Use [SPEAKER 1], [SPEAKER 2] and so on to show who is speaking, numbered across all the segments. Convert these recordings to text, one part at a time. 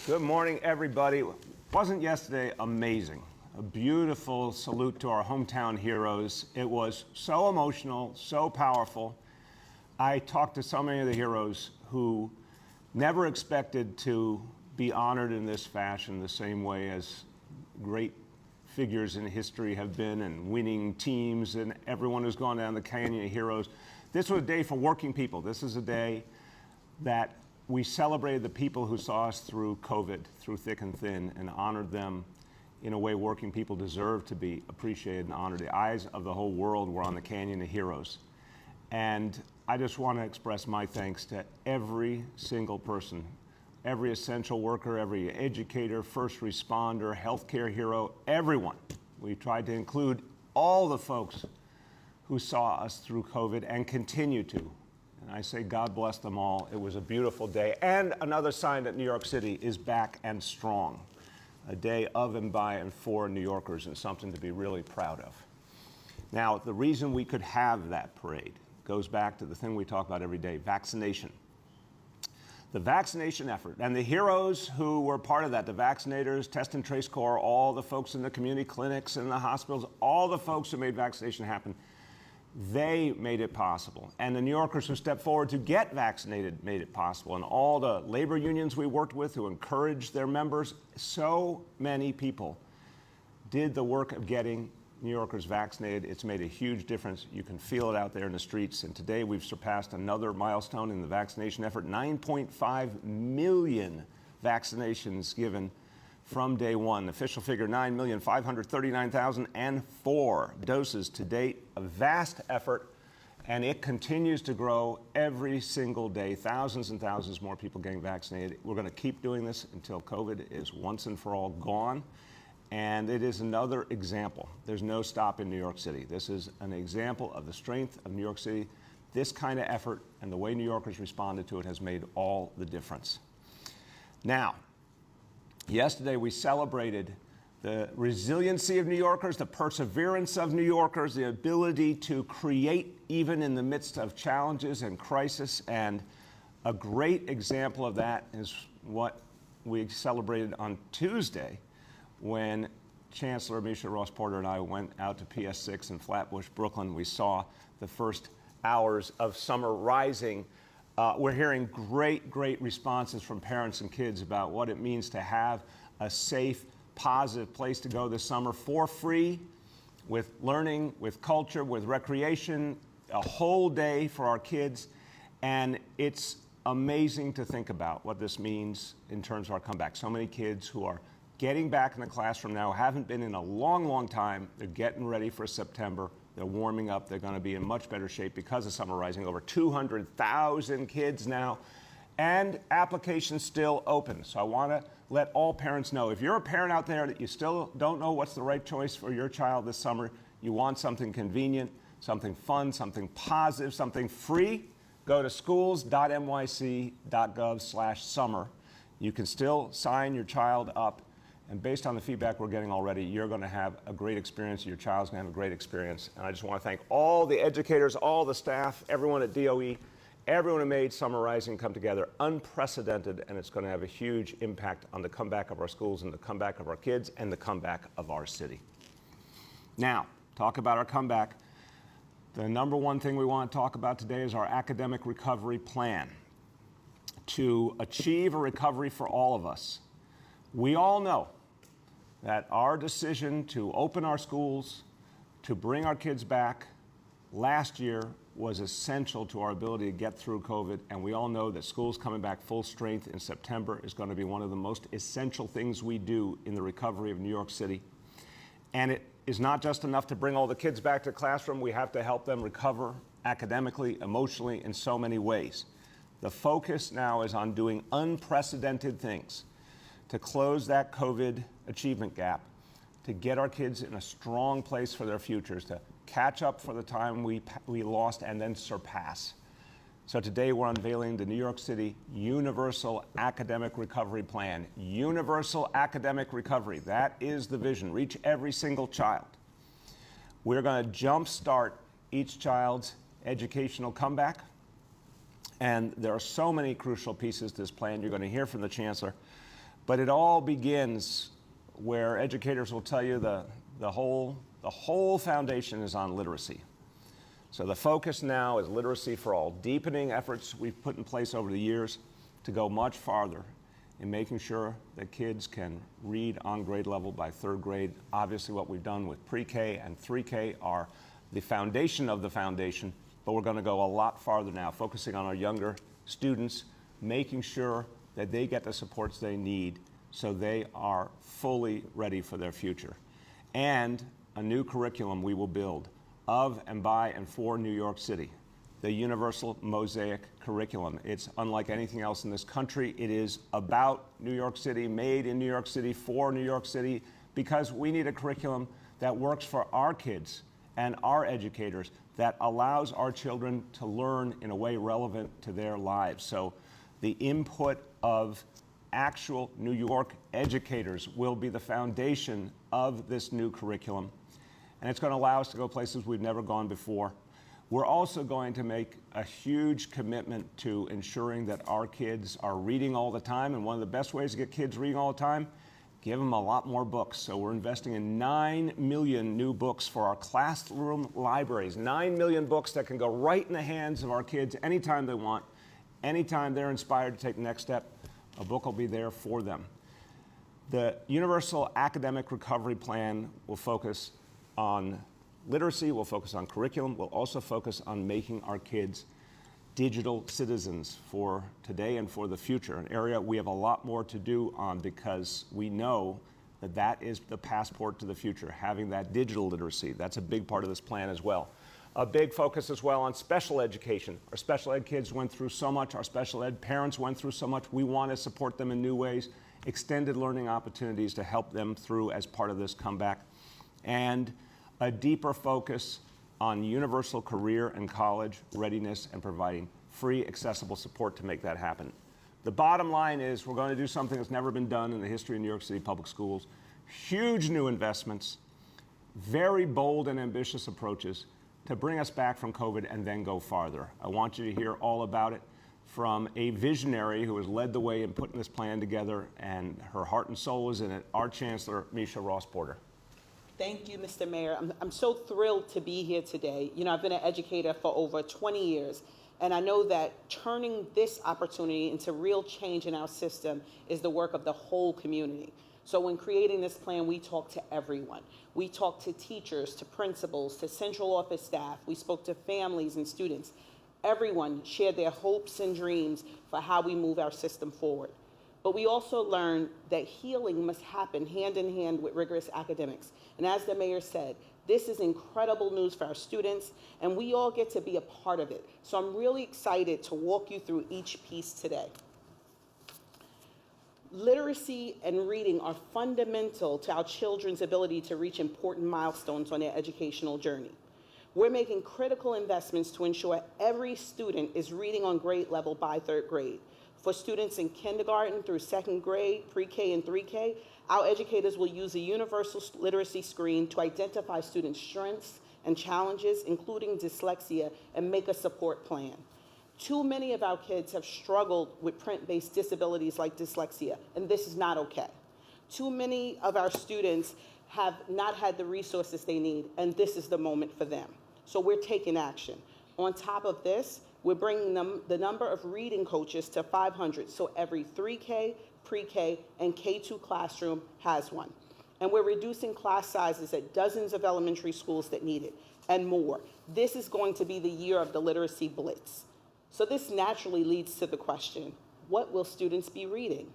[SPEAKER 1] Good morning, everybody. Wasn't yesterday amazing? A beautiful salute to our hometown heroes. It was so emotional, so powerful. I talked to so many of the heroes who never expected to be honored in this fashion, the same way as great figures in history have been, and winning teams, and everyone who's gone down the canyon of heroes. This was a day for working people. This is a day that we celebrated the people who saw us through COVID, through thick and thin, and honored them in a way working people deserve to be appreciated and honored. The eyes of the whole world were on the Canyon of Heroes. And I just want to express my thanks to every single person, every essential worker, every educator, first responder, healthcare hero, everyone. We tried to include all the folks who saw us through COVID and continue to. And I say God bless them all. It was a beautiful day. And another sign that New York City is back and strong. A day of and by and for New Yorkers, and something to be really proud of. Now, the reason we could have that parade goes back to the thing we talk about every day, vaccination. The vaccination effort, and the heroes who were part of that, the vaccinators, test and trace corps, all the folks in the community clinics and the hospitals, all the folks who made vaccination happen, they made it possible. And the New Yorkers who stepped forward to get vaccinated made it possible. And all the labor unions we worked with who encouraged their members, so many people did the work of getting New Yorkers vaccinated. It's made a huge difference. You can feel it out there in the streets. And today we've surpassed another milestone in the vaccination effort. 9.5 million vaccinations given from day one. Official figure 9,539,004 doses to date. A vast effort, and it continues to grow every single day. Thousands and thousands more people getting vaccinated. We're going to keep doing this until COVID is once and for all gone. And it is another example. There's no stop in New York City. This is an example of the strength of New York City. This kind of effort and the way New Yorkers responded to it has made all the difference. Now, yesterday we celebrated the resiliency of New Yorkers, the perseverance of New Yorkers, the ability to create even in the midst of challenges and crisis. And a great example of that is what we celebrated on Tuesday when Chancellor Misha Ross Porter and I went out to PS6 in Flatbush, Brooklyn. We saw the first hours of summer rising. We're hearing great responses from parents and kids about what it means to have a safe, positive place to go this summer for free, with learning, with culture, with recreation, a whole day for our kids. And it's amazing to think about what this means in terms of our comeback. So many kids who are getting back in the classroom now, haven't been in a long time. They're getting ready for September. They're warming up. They're going to be in much better shape because of summer rising. Over 200,000 kids now, and applications still open. So I want to let all parents know, if you're a parent out there that you still don't know what's the right choice for your child this summer, you want something convenient, something fun, something positive, something free, go to schools.nyc.gov/summer. You can still sign your child up. And based on the feedback we're getting already, you're going to have a great experience. Your child's going to have a great experience. And I just want to thank all the educators, all the staff, everyone at DOE, everyone who made Summer Rising come together. Unprecedented, and it's going to have a huge impact on the comeback of our schools and the comeback of our kids and the comeback of our city. Now, talk about our comeback. The number one thing we want to talk about today is our academic recovery plan to achieve a recovery for all of us. We all know that our decision to open our schools, to bring our kids back last year was essential to our ability to get through COVID. And we all know that schools coming back full strength in September is going to be one of the most essential things we do in the recovery of New York City. And it is not just enough to bring all the kids back to the classroom. We have to help them recover academically, emotionally, in so many ways. The focus now is on doing unprecedented things to close that COVID achievement gap, to get our kids in a strong place for their futures, to catch up for the time we lost and then surpass. So today we're unveiling the New York City Universal Academic Recovery Plan. Universal Academic Recovery, that is the vision. Reach every single child. We're going to jumpstart each child's educational comeback. And there are so many crucial pieces to this plan. You're going to hear from the Chancellor. But it all begins where educators will tell you the whole foundation is on literacy. So the focus now is literacy for all, deepening efforts we've put in place over the years to go much farther in making sure that kids can read on grade level by third grade. Obviously what we've done with pre-K and 3K are the foundation of the foundation, but we're going to go a lot farther now, focusing on our younger students, making sure that they get the supports they need so they are fully ready for their future. And a new curriculum we will build of and by and for New York City, the universal MOSAIC curriculum. It's unlike anything else in this country. It is about New York City, made in New York City, for New York City, because we need a curriculum that works for our kids and our educators, that allows our children to learn in a way relevant to their lives. So the input of actual New York educators will be the foundation of this new curriculum. And it's going to allow us to go places we've never gone before. We're also going to make a huge commitment to ensuring that our kids are reading all the time. And one of the best ways to get kids reading all the time, give them a lot more books. So we're investing in 9 million new books for our classroom libraries. 9 million books that can go right in the hands of our kids anytime they want, anytime they're inspired to take the next step. A book will be there for them. The Universal Academic Recovery Plan will focus on literacy, will focus on curriculum, will also focus on making our kids digital citizens for today and for the future, an area we have a lot more to do on because we know that that is the passport to the future, having that digital literacy. That's a big part of this plan as well. A big focus as well on special education. Our special ed kids went through so much. Our special ed parents went through so much. We want to support them in new ways, extended learning opportunities to help them through as part of this comeback, and a deeper focus on universal career and college readiness and providing free, accessible support to make that happen. The bottom line is we're going to do something that's never been done in the history of New York City public schools. Huge new investments, very bold and ambitious approaches to bring us back from COVID and then go farther. I want you to hear all about it from a visionary who has led the way in putting this plan together, and her heart and soul is in it, our Chancellor, Misha Ross-Porter.
[SPEAKER 2] Thank you, Mr. Mayor. I'm so thrilled to be here today. You know, I've been an educator for over 20 years, and I know that turning this opportunity into real change in our system is the work of the whole community. So when creating this plan, we talked to everyone. We talked to teachers, to principals, to central office staff. We spoke to families and students. Everyone shared their hopes and dreams for how we move our system forward. But we also learned that healing must happen hand in hand with rigorous academics. And as the mayor said, this is incredible news for our students, and we all get to be a part of it. So I'm really excited to walk you through each piece today. Literacy and reading are fundamental to our children's ability to reach important milestones on their educational journey. We're making critical investments to ensure every student is reading on grade level by third grade. For students in kindergarten through second grade, pre-K and 3K, our educators will use a universal literacy screen to identify students' strengths and challenges, including dyslexia, and make a support plan. Too many of our kids have struggled with print-based disabilities like dyslexia, and this is not okay. Too many of our students have not had the resources they need, and this is the moment for them. So we're taking action. On top of this, we're bringing the number of reading coaches to 500, so every 3K, pre-K, and K2 classroom has one. And we're reducing class sizes at dozens of elementary schools that need it, and more. This is going to be the year of the literacy blitz. So this naturally leads to the question, what will students be reading?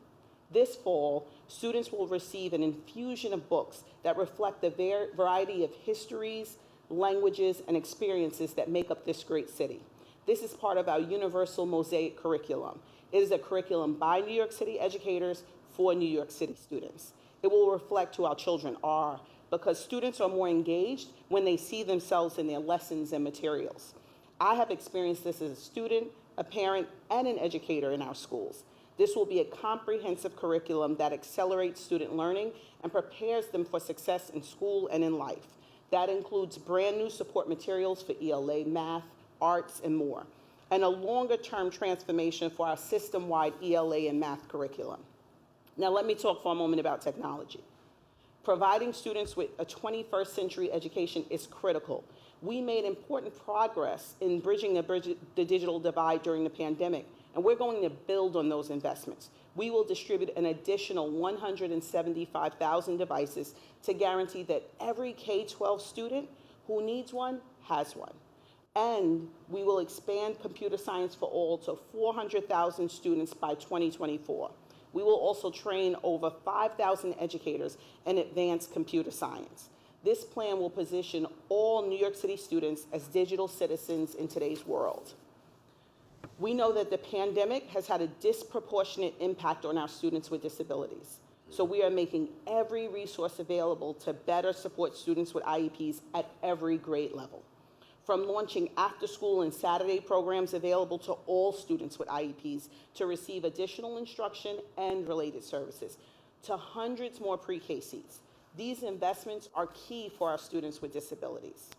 [SPEAKER 2] This fall, students will receive an infusion of books that reflect the variety of histories, languages, and experiences that make up this great city. This is part of our universal MOSAIC curriculum. It is a curriculum by New York City educators for New York City students. It will reflect who our children are, because students are more engaged when they see themselves in their lessons and materials. I have experienced this as a student, a parent, and an educator in our schools. This will be a comprehensive curriculum that accelerates student learning and prepares them for success in school and in life. That includes brand new support materials for ELA, math, arts, and more, and a longer-term transformation for our system-wide ELA and math curriculum. Now let me talk for a moment about technology. Providing students with a 21st century education is critical. We made important progress in bridging the digital divide during the pandemic, and we're going to build on those investments. We will distribute an additional 175,000 devices to guarantee that every K-12 student who needs one has one. And we will expand computer science for all to 400,000 students by 2024. We will also train over 5,000 educators in advanced computer science. This plan will position all New York City students as digital citizens in today's world. We know that the pandemic has had a disproportionate impact on our students with disabilities. So we are making every resource available to better support students with IEPs at every grade level. From launching after-school and Saturday programs available to all students with IEPs to receive additional instruction and related services, to hundreds more pre-K seats. These investments are key for our students with disabilities.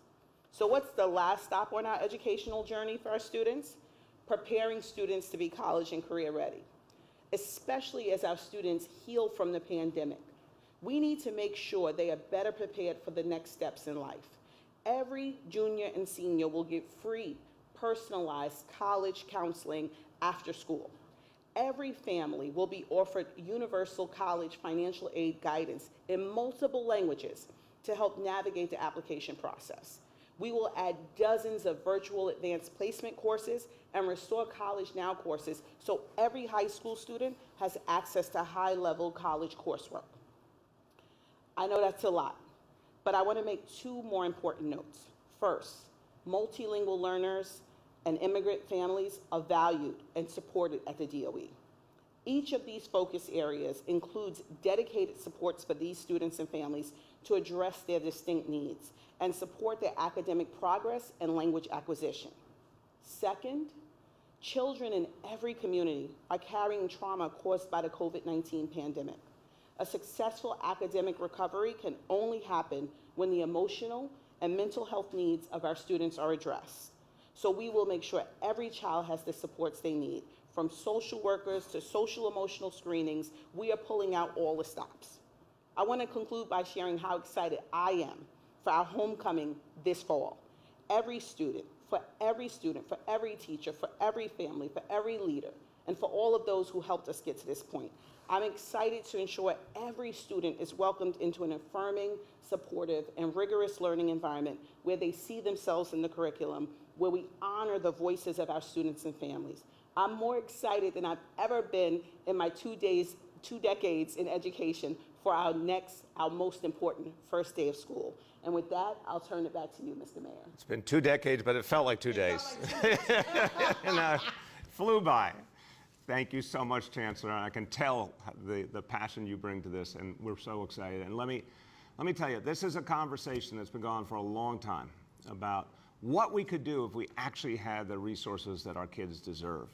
[SPEAKER 2] So what's the last stop on our educational journey for our students? Preparing students to be college and career ready, especially as our students heal from the pandemic. We need to make sure they are better prepared for the next steps in life. Every junior and senior will get free, personalized college counseling after school. Every family will be offered universal college financial aid guidance in multiple languages to help navigate the application process. We will add dozens of virtual advanced placement courses and Restore College Now courses so every high school student has access to high-level college coursework. I know that's a lot, but I want to make two more important notes. First, multilingual learners and immigrant families are valued and supported at the DOE. Each of these focus areas includes dedicated supports for these students and families to address their distinct needs and support their academic progress and language acquisition. Second, children in every community are carrying trauma caused by the COVID-19 pandemic. A successful academic recovery can only happen when the emotional and mental health needs of our students are addressed. So we will make sure every child has the supports they need. From social workers to social emotional screenings, we are pulling out all the stops. I want to conclude by sharing how excited I am for our homecoming this fall. Every student, for every teacher, for every family, for every leader, and for all of those who helped us get to this point. I'm excited to ensure every student is welcomed into an affirming, supportive, and rigorous learning environment where they see themselves in the curriculum, where we honor the voices of our students and families. I'm more excited than I've ever been in my 2 decades in education for our most important first day of school. And with that, I'll turn it back to you, Mr. Mayor.
[SPEAKER 1] It's been 2 decades, but it felt like 2 days. And flew by. Thank you so much, Chancellor. I can tell the passion you bring to this, and we're so excited. And let me tell you, this is a conversation that's been going on for a long time about what we could do if we actually had the resources that our kids deserve.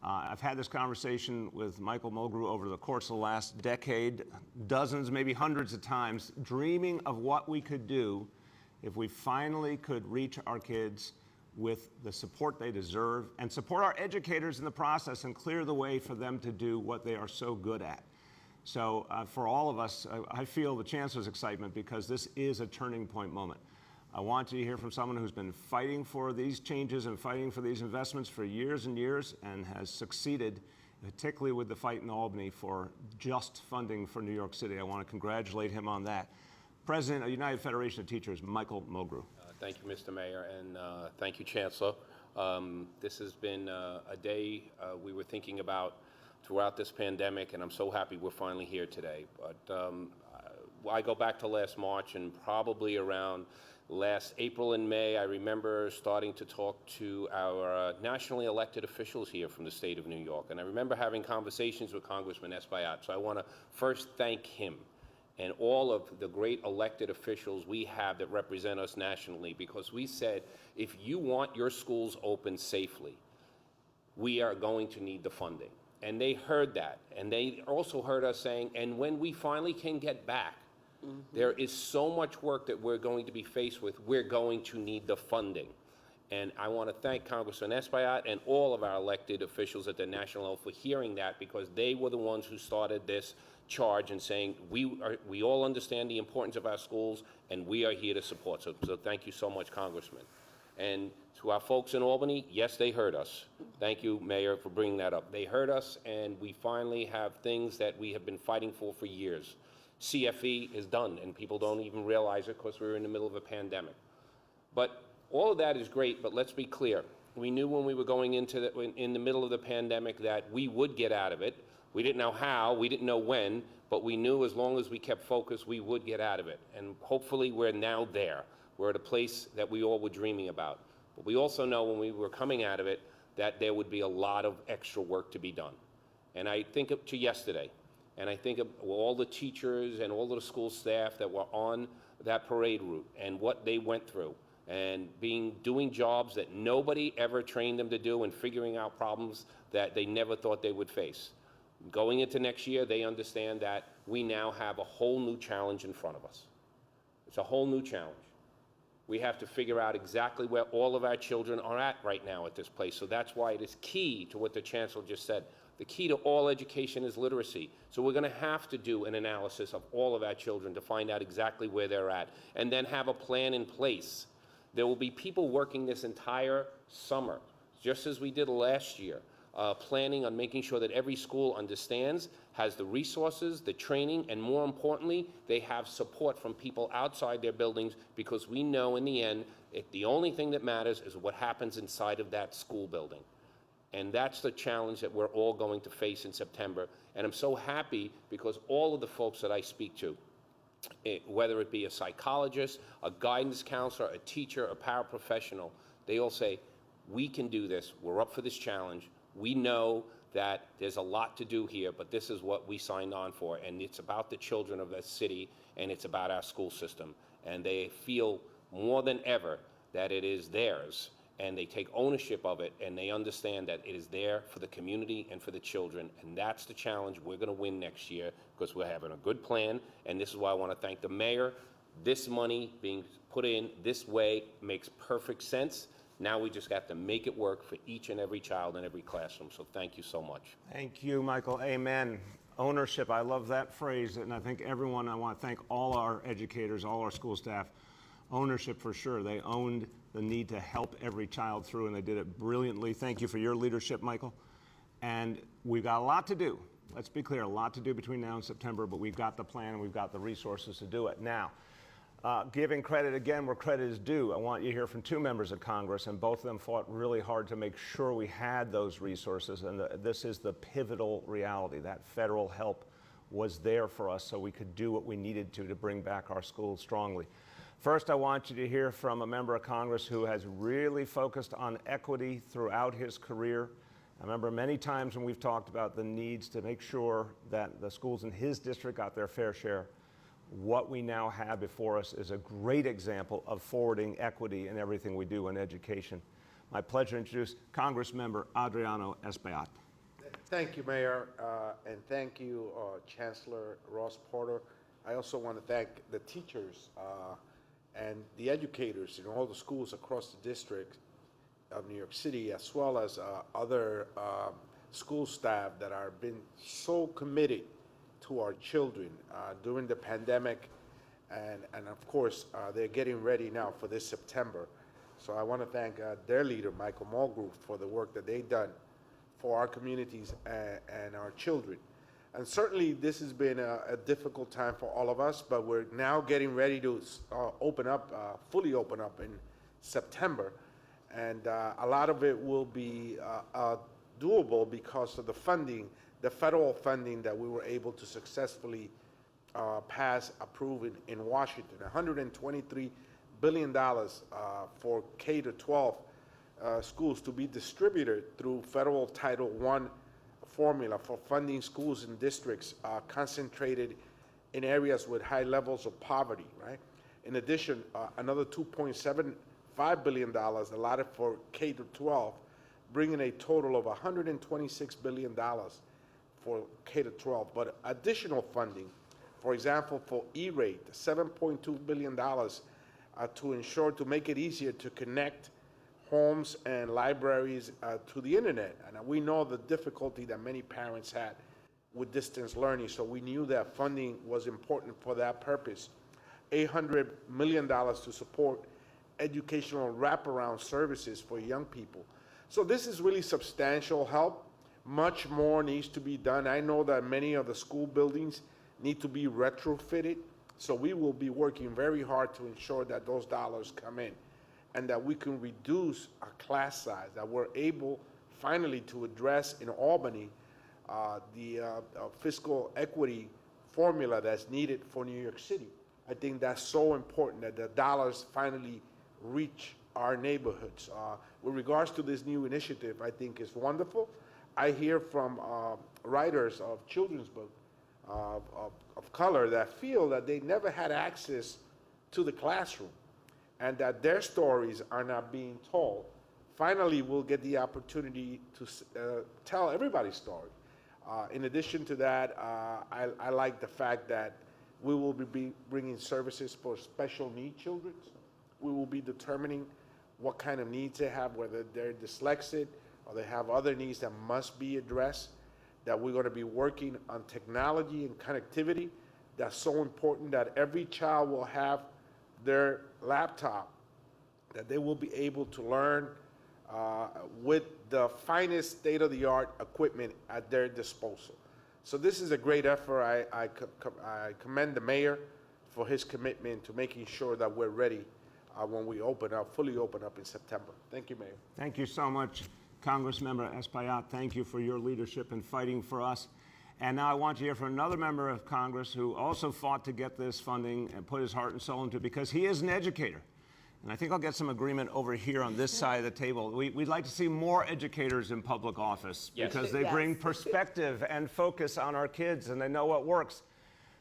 [SPEAKER 1] I've had this conversation with Michael Mulgrew over the course of the last decade, dozens, maybe hundreds of times, dreaming of what we could do if we finally could reach our kids with the support they deserve and support our educators in the process and clear the way for them to do what they are so good at. So for all of us, I feel the Chancellor's excitement because this is a turning point moment. I want you to hear from someone who's been fighting for these changes and fighting for these investments for years and years and has succeeded, particularly with the fight in Albany for just funding for New York City. I want to congratulate him on that. President of United Federation of Teachers, Michael Mulgrew.
[SPEAKER 3] Thank you, Mr. Mayor, and thank you, Chancellor. This has been a day we were thinking about throughout this pandemic, and I'm so happy we're finally here today. But I go back to last March, and probably around last April and May, I remember starting to talk to our nationally elected officials here from the state of New York, and I remember having conversations with Congressman Espaillat. So I want to first thank him and all of the great elected officials we have that represent us nationally, because we said, if you want your schools open safely, we are going to need the funding. And they heard that, and they also heard us saying, and when we finally can get back, there is so much work that we're going to be faced with, we're going to need the funding. And I want to thank Congressman Espaillat and all of our elected officials at the national level for hearing that, because they were the ones who started this charge and saying, we all understand the importance of our schools, and we are here to support. So thank you so much, Congressman. And to our folks in Albany, yes, they heard us. Thank you, Mayor, for bringing that up. They heard us, and we finally have things that we have been fighting for years. CFE is done, and people don't even realize it because we're in the middle of a pandemic. But all of that is great, but let's be clear. We knew when we were going into in the middle of the pandemic that we would get out of it. We didn't know how, we didn't know when, but we knew as long as we kept focused, we would get out of it. And hopefully we're now there. We're at a place that we all were dreaming about. But we also know when we were coming out of it that there would be a lot of extra work to be done. And I think up to yesterday, and I think of all the teachers and all of the school staff that were on that parade route and what they went through, and doing jobs that nobody ever trained them to do, and figuring out problems that they never thought they would face. Going into next year, they understand that we now have a whole new challenge in front of us. It's a whole new challenge. We have to figure out exactly where all of our children are at right now at this place. So that's why it is key to what the Chancellor just said. The key to all education is literacy. So we're going to have to do an analysis of all of our children to find out exactly where they're at, and then have a plan in place. There will be people working this entire summer, just as we did last year, planning on making sure that every school understands, has the resources, the training, and more importantly, they have support from people outside their buildings, because we know in the end, the only thing that matters is what happens inside of that school building. And that's the challenge that we're all going to face in September. And I'm so happy because all of the folks that I speak to, whether it be a psychologist, a guidance counselor, a teacher, a paraprofessional, they all say, we can do this, we're up for this challenge, we know that there's a lot to do here, but this is what we signed on for, and it's about the children of that city, and it's about our school system. And they feel more than ever that it is theirs, and they take ownership of it, and they understand that it is there for the community and for the children, and that's the challenge we're going to win next year, because we're having a good plan. And this is why I want to thank the mayor. This money being put in this way makes perfect sense. Now we just got to make it work for each and every child in every classroom. So thank you so much.
[SPEAKER 1] Thank you, Michael. Amen. Ownership, I love that phrase, and I think everyone, I want to thank all our educators, all our school staff. Ownership for sure. They owned the need to help every child through, and they did it brilliantly. Thank you for your leadership, Michael. And we've got a lot to do. Let's be clear, a lot to do between now and September, but we've got the plan and we've got the resources to do it. Now, giving credit again where credit is due. I want you to hear from two members of Congress, and both of them fought really hard to make sure we had those resources, and this is the pivotal reality. That federal help was there for us so we could do what we needed to bring back our schools strongly. First, I want you to hear from a member of Congress who has really focused on equity throughout his career. I remember many times when we've talked about the needs to make sure that the schools in his district got their fair share. What we now have before us is a great example of forwarding equity in everything we do in education. My pleasure to introduce Congressmember Adriano Espaillat.
[SPEAKER 4] Thank you, Mayor, and thank you, Chancellor Ross Porter. I also want to thank the teachers and the educators in all the schools across the district of New York City, as well as other school staff that are been so committed to our children during the pandemic, and of course they're getting ready now for this September. So I want to thank their leader, Michael Mulgrew, for the work that they've done for our communities and our children. And certainly this has been a difficult time for all of us, but we're now getting ready to open up, fully open up in September. And a lot of it will be doable because of the funding, the federal funding that we were able to successfully approve in Washington. $123 billion for K-12 schools to be distributed through federal Title I formula for funding schools and districts concentrated in areas with high levels of poverty, right? In addition, another $2.75 billion allotted for K-12, bringing a total of $126 billion for K-12. But additional funding, for example, for E-rate, $7.2 billion to ensure to make it easier to connect homes and libraries to the internet. And we know the difficulty that many parents had with distance learning, so we knew that funding was important for that purpose. $800 million to support educational wraparound services for young people. So this is really substantial help. Much more needs to be done. I know that many of the school buildings need to be retrofitted, so we will be working very hard to ensure that those dollars come in and that we can reduce our class size, that we're able finally to address in Albany the fiscal equity formula that's needed for New York City. I think that's so important that the dollars finally reach our neighborhoods. With regards to this new initiative, I think it's wonderful. I hear from writers of children's books of color that feel that they never had access to the classroom and that their stories are not being told. Finally, we'll get the opportunity to tell everybody's story. In addition to that, I like the fact that we will be bringing services for special need children. We will be determining what kind of needs they have, whether they're dyslexic or they have other needs that must be addressed, that we're going to be working on technology and connectivity. That's so important that every child will have their laptop, that they will be able to learn with the finest state-of-the-art equipment at their disposal. So this is a great effort. I commend the mayor for his commitment to making sure that we're ready when we fully open up in September. Thank you, Mayor.
[SPEAKER 1] Thank you so much, Congressmember Espaillat. Thank you for your leadership in fighting for us. And now I want to hear from another member of Congress who also fought to get this funding and put his heart and soul into it because he is an educator. And I think I'll get some agreement over here on this side of the table. We'd like to see more educators in public office because they bring perspective and focus on our kids and they know what works.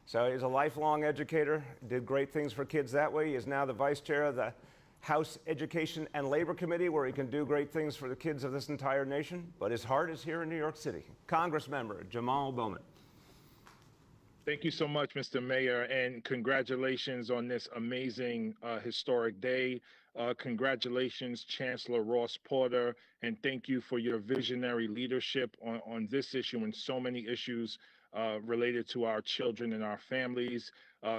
[SPEAKER 1] So he's a lifelong educator, did great things for kids that way. He is now the vice chair of the House Education and Labor Committee, where he can do great things for the kids of this entire nation. But his heart is here in New York City. Congressmember Jamal Bowman.
[SPEAKER 5] Thank you so much, Mr. Mayor, and congratulations on this amazing historic day. Congratulations, Chancellor Ross Porter, and thank you for your visionary leadership on this issue and so many issues related to our children and our families.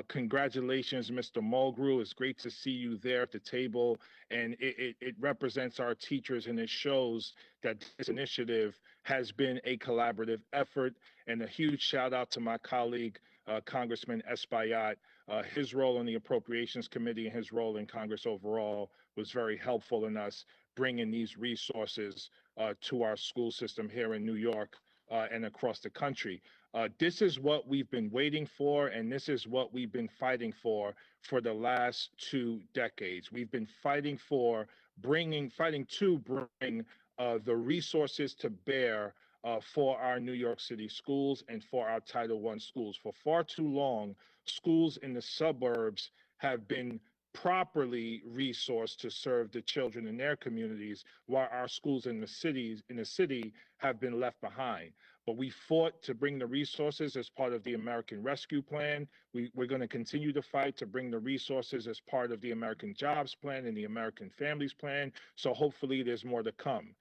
[SPEAKER 5] Congratulations, Mr. Mulgrew. It's great to see you there at the table, and it represents our teachers, and it shows that this initiative has been a collaborative effort. And a huge shout out to my colleague, Congressman Espaillat. His role in the Appropriations Committee and his role in Congress overall was very helpful in us bringing these resources to our school system here in New York and across the country. This is what we've been waiting for, and this is what we've been fighting for the last 2 decades. We've been fighting to bring the resources to bear for our New York City schools and for our Title I schools. For far too long, schools in the suburbs have been properly resourced to serve the children in their communities, while our schools in the city have been left behind. But we fought to bring the resources as part of the American Rescue Plan. We're going to continue to fight to bring the resources as part of the American Jobs Plan and the American Families Plan. So hopefully there's more to come.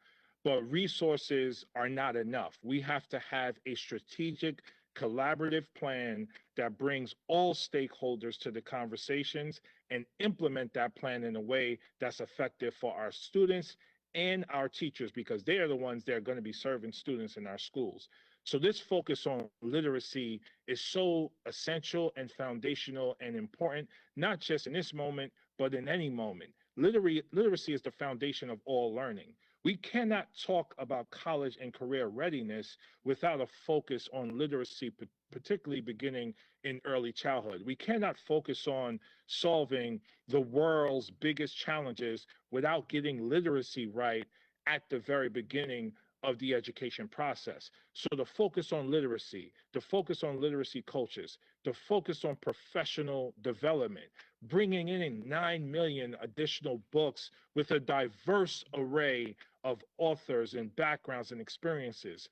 [SPEAKER 5] But resources are not enough. We have to have a strategic, collaborative plan that brings all stakeholders to the conversations and implement that plan in a way that's effective for our students and our teachers, because they are the ones that are going to be serving students in our schools. So this focus on literacy is so essential and foundational and important, not just in this moment, but in any moment. Literacy is the foundation of all learning. We cannot talk about college and career readiness without a focus on literacy, particularly beginning in early childhood. We cannot focus on solving the world's biggest challenges without getting literacy right at the very beginning of the education process. So the focus on literacy, the focus on literacy coaches, the focus on professional development, bringing in 9 million additional books with a diverse array of authors and backgrounds and experiences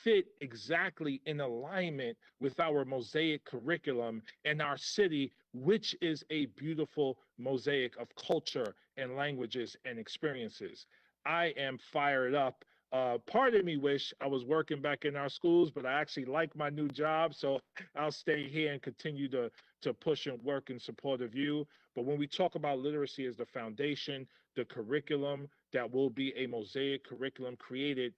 [SPEAKER 5] fit exactly in alignment with our MOSAIC curriculum in our city, which is a beautiful mosaic of culture and languages and experiences. I am fired up. Part of me wish I was working back in our schools, but I actually like my new job, so I'll stay here and continue to push and work in support of you. But when we talk about literacy as the foundation, the curriculum that will be a MOSAIC curriculum created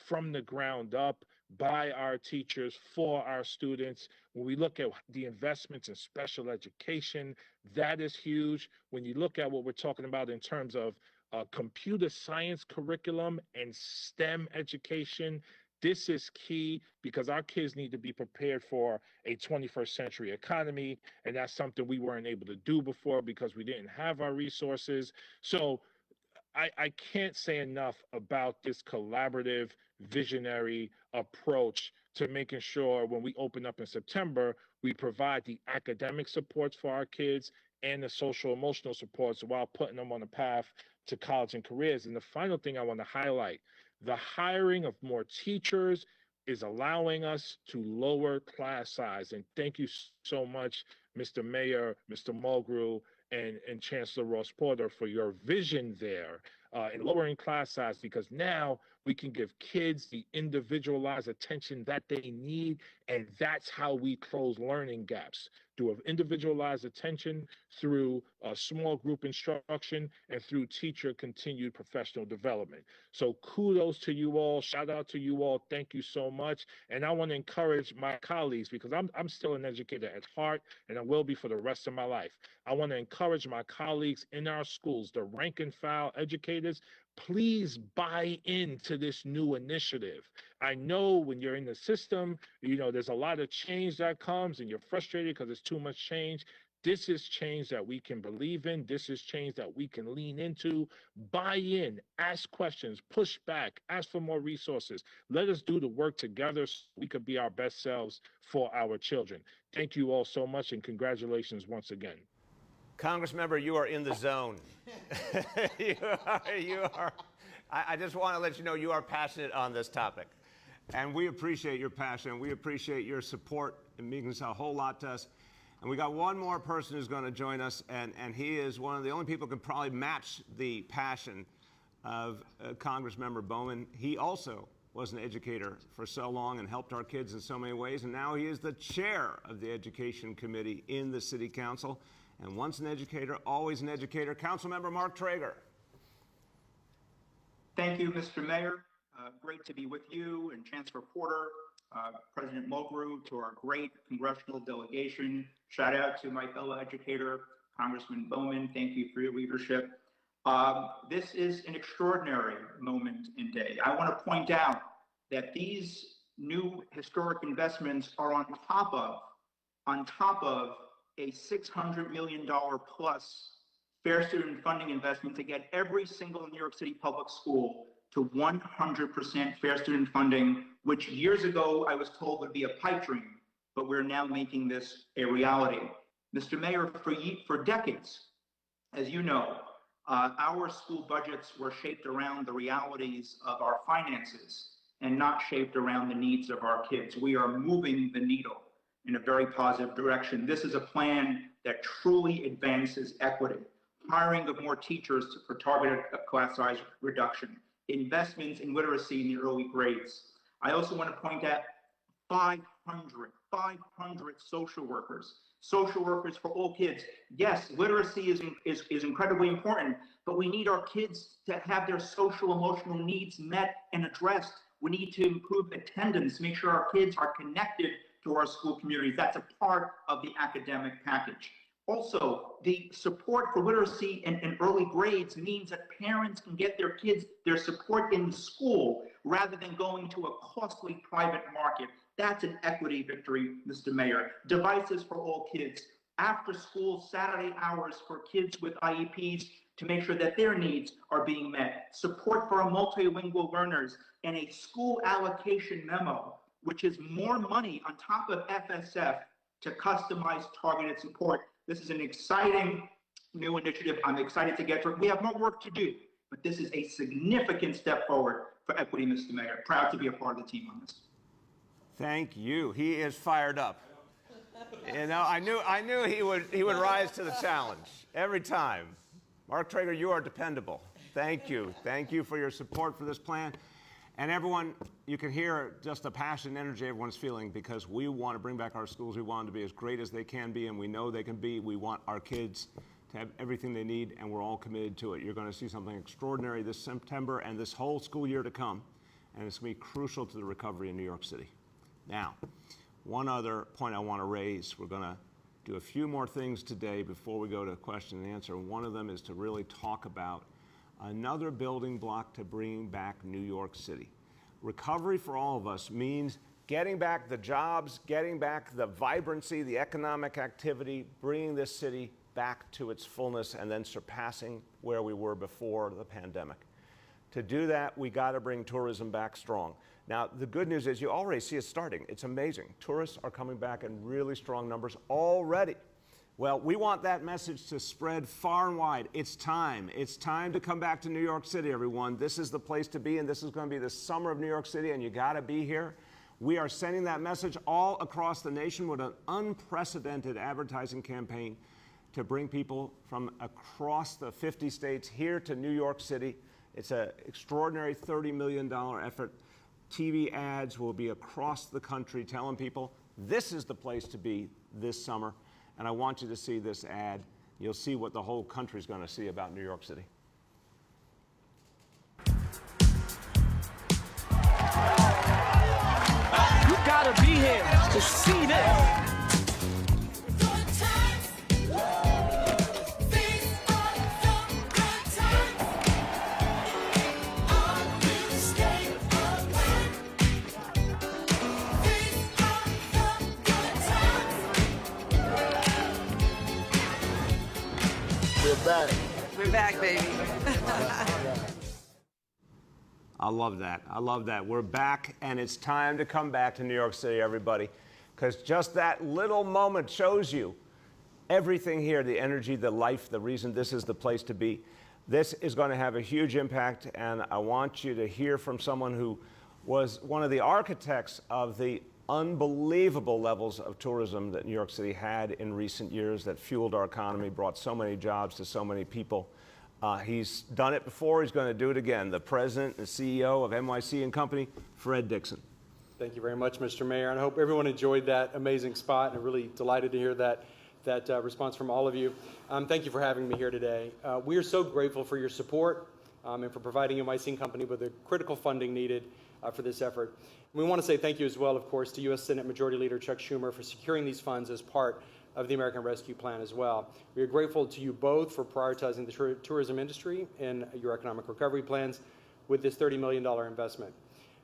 [SPEAKER 5] from the ground up by our teachers for our students. When we look at the investments in special education, that is huge. When you look at what we're talking about in terms of computer science curriculum and STEM education, this is key because our kids need to be prepared for a 21st century economy. And that's something we weren't able to do before because we didn't have our resources. So I can't say enough about this collaborative, visionary approach to making sure when we open up in September, we provide the academic supports for our kids and the social emotional supports while putting them on a path to college and careers. And the final thing I want to highlight, the hiring of more teachers is allowing us to lower class size. And thank you so much, Mr. Mayor, Mr. Mulgrew, and Chancellor Ross Porter for your vision there in lowering class size, because now we can give kids the individualized attention that they need, and that's how we close learning gaps, through individualized attention, through small group instruction, and through teacher continued professional development. So kudos to you all, shout out to you all, thank you so much. And I want to encourage my colleagues, because I'm still an educator at heart, and I will be for the rest of my life. I want to encourage my colleagues in our schools, the rank and file educators, please buy into this new initiative. I know when you're in the system, there's a lot of change that comes and you're frustrated because there's too much change. This is change that we can believe in. This is change that we can lean into. Buy in, ask questions, push back, ask for more resources. Let us do the work together so we could be our best selves for our children. Thank you all so much, and congratulations once again.
[SPEAKER 1] Congressmember, you are in the zone. you are. I just want to let you know you are passionate on this topic. And we appreciate your passion. We appreciate your support. It means a whole lot to us. And we got one more person who's going to join us, and he is one of the only people who can probably match the passion of Congressmember Bowman. He also was an educator for so long and helped our kids in so many ways, and now he is the chair of the Education Committee in the City Council. And once an educator, always an educator. Councilmember Mark TREYGER.
[SPEAKER 6] Thank you, Mr. Mayor. Great to be with you and Chancellor Porter, President Mulgrew, to our great congressional delegation. Shout out to my fellow educator, Congressman Bowman. Thank you for your leadership. This is an extraordinary moment and day. I want to point out that these new historic investments are on top of a $600 million plus fair student funding investment to get every single New York City public school to 100% fair student funding, which years ago I was told would be a pipe dream, but we're now making this a reality. Mr. Mayor, for decades, as you know, our school budgets were shaped around the realities of our finances and not shaped around the needs of our kids. We are moving the needle in a very positive direction. This is a plan that truly advances equity, hiring of more teachers for targeted class size reduction, investments in literacy in the early grades. I also want to point out 500 social workers for all kids. Yes, literacy is incredibly important, but we need our kids to have their social emotional needs met and addressed. We need to improve attendance, make sure our kids are connected to our school communities. That's a part of the academic package. Also, the support for literacy in early grades means that parents can get their kids their support in school rather than going to a costly private market. That's an equity victory, Mr. Mayor. Devices for all kids, after school Saturday hours for kids with IEPs to make sure that their needs are being met, support for our multilingual learners, and a school allocation memo, which is more money on top of FSF to customize targeted support. This is an exciting new initiative. I'm excited to get to it. We have more work to do, but this is a significant step forward for equity, Mr. Mayor. Proud to be a part of the team on this.
[SPEAKER 1] Thank you. He is fired up. I knew he would rise to the challenge every time. Mark TREYGER, you are dependable. Thank you. Thank you for your support for this plan. And everyone, you can hear just the passion and energy everyone's feeling because we want to bring back our schools. We want them to be as great as they can be, and we know they can be. We want our kids to have everything they need, and we're all committed to it. You're going to see something extraordinary this September and this whole school year to come, and it's going to be crucial to the recovery in New York City. Now, one other point I want to raise. We're going to do a few more things today before we go to question and answer. One of them is to really talk about another building block to bring back New York City. Recovery for all of us means getting back the jobs, getting back the vibrancy, the economic activity, bringing this city back to its fullness and then surpassing where we were before the pandemic. To do that, we got to bring tourism back strong. Now, the good news is you already see it starting. It's amazing. Tourists are coming back in really strong numbers already. Well, we want that message to spread far and wide. It's time. It's time to come back to New York City, everyone. This is the place to be, and this is going to be the summer of New York City, and you got to be here. We are sending that message all across the nation with an unprecedented advertising campaign to bring people from across the 50 states here to New York City. It's an extraordinary $30 million effort. TV ads will be across the country telling people this is the place to be this summer. And I want you to see this ad. You'll see what the whole country's going to see about New York City.
[SPEAKER 7] You gotta be here to see this.
[SPEAKER 8] We're back, baby.
[SPEAKER 1] I love that. I love that. We're back, and it's time to come back to New York City, everybody, because just that little moment shows you everything here, the energy, the life, the reason this is the place to be. This is going to have a huge impact, and I want you to hear from someone who was one of the architects of the unbelievable levels of tourism that New York City had in recent years that fueled our economy, brought so many jobs to so many people. He's done it before, he's going to do it again. The president and CEO of NYC and Company, Fred Dixon.
[SPEAKER 9] Thank you very much, Mr. Mayor, and I hope everyone enjoyed that amazing spot, and I'm really delighted to hear that response from all of you. Thank you for having me here today. We are so grateful for your support and for providing NYC and Company with the critical funding needed for this effort. We want to say thank you as well, of course, to U.S. Senate Majority Leader Chuck Schumer for securing these funds as part of the American Rescue Plan as well. We are grateful to you both for prioritizing the tourism industry in your economic recovery plans with this $30 million investment.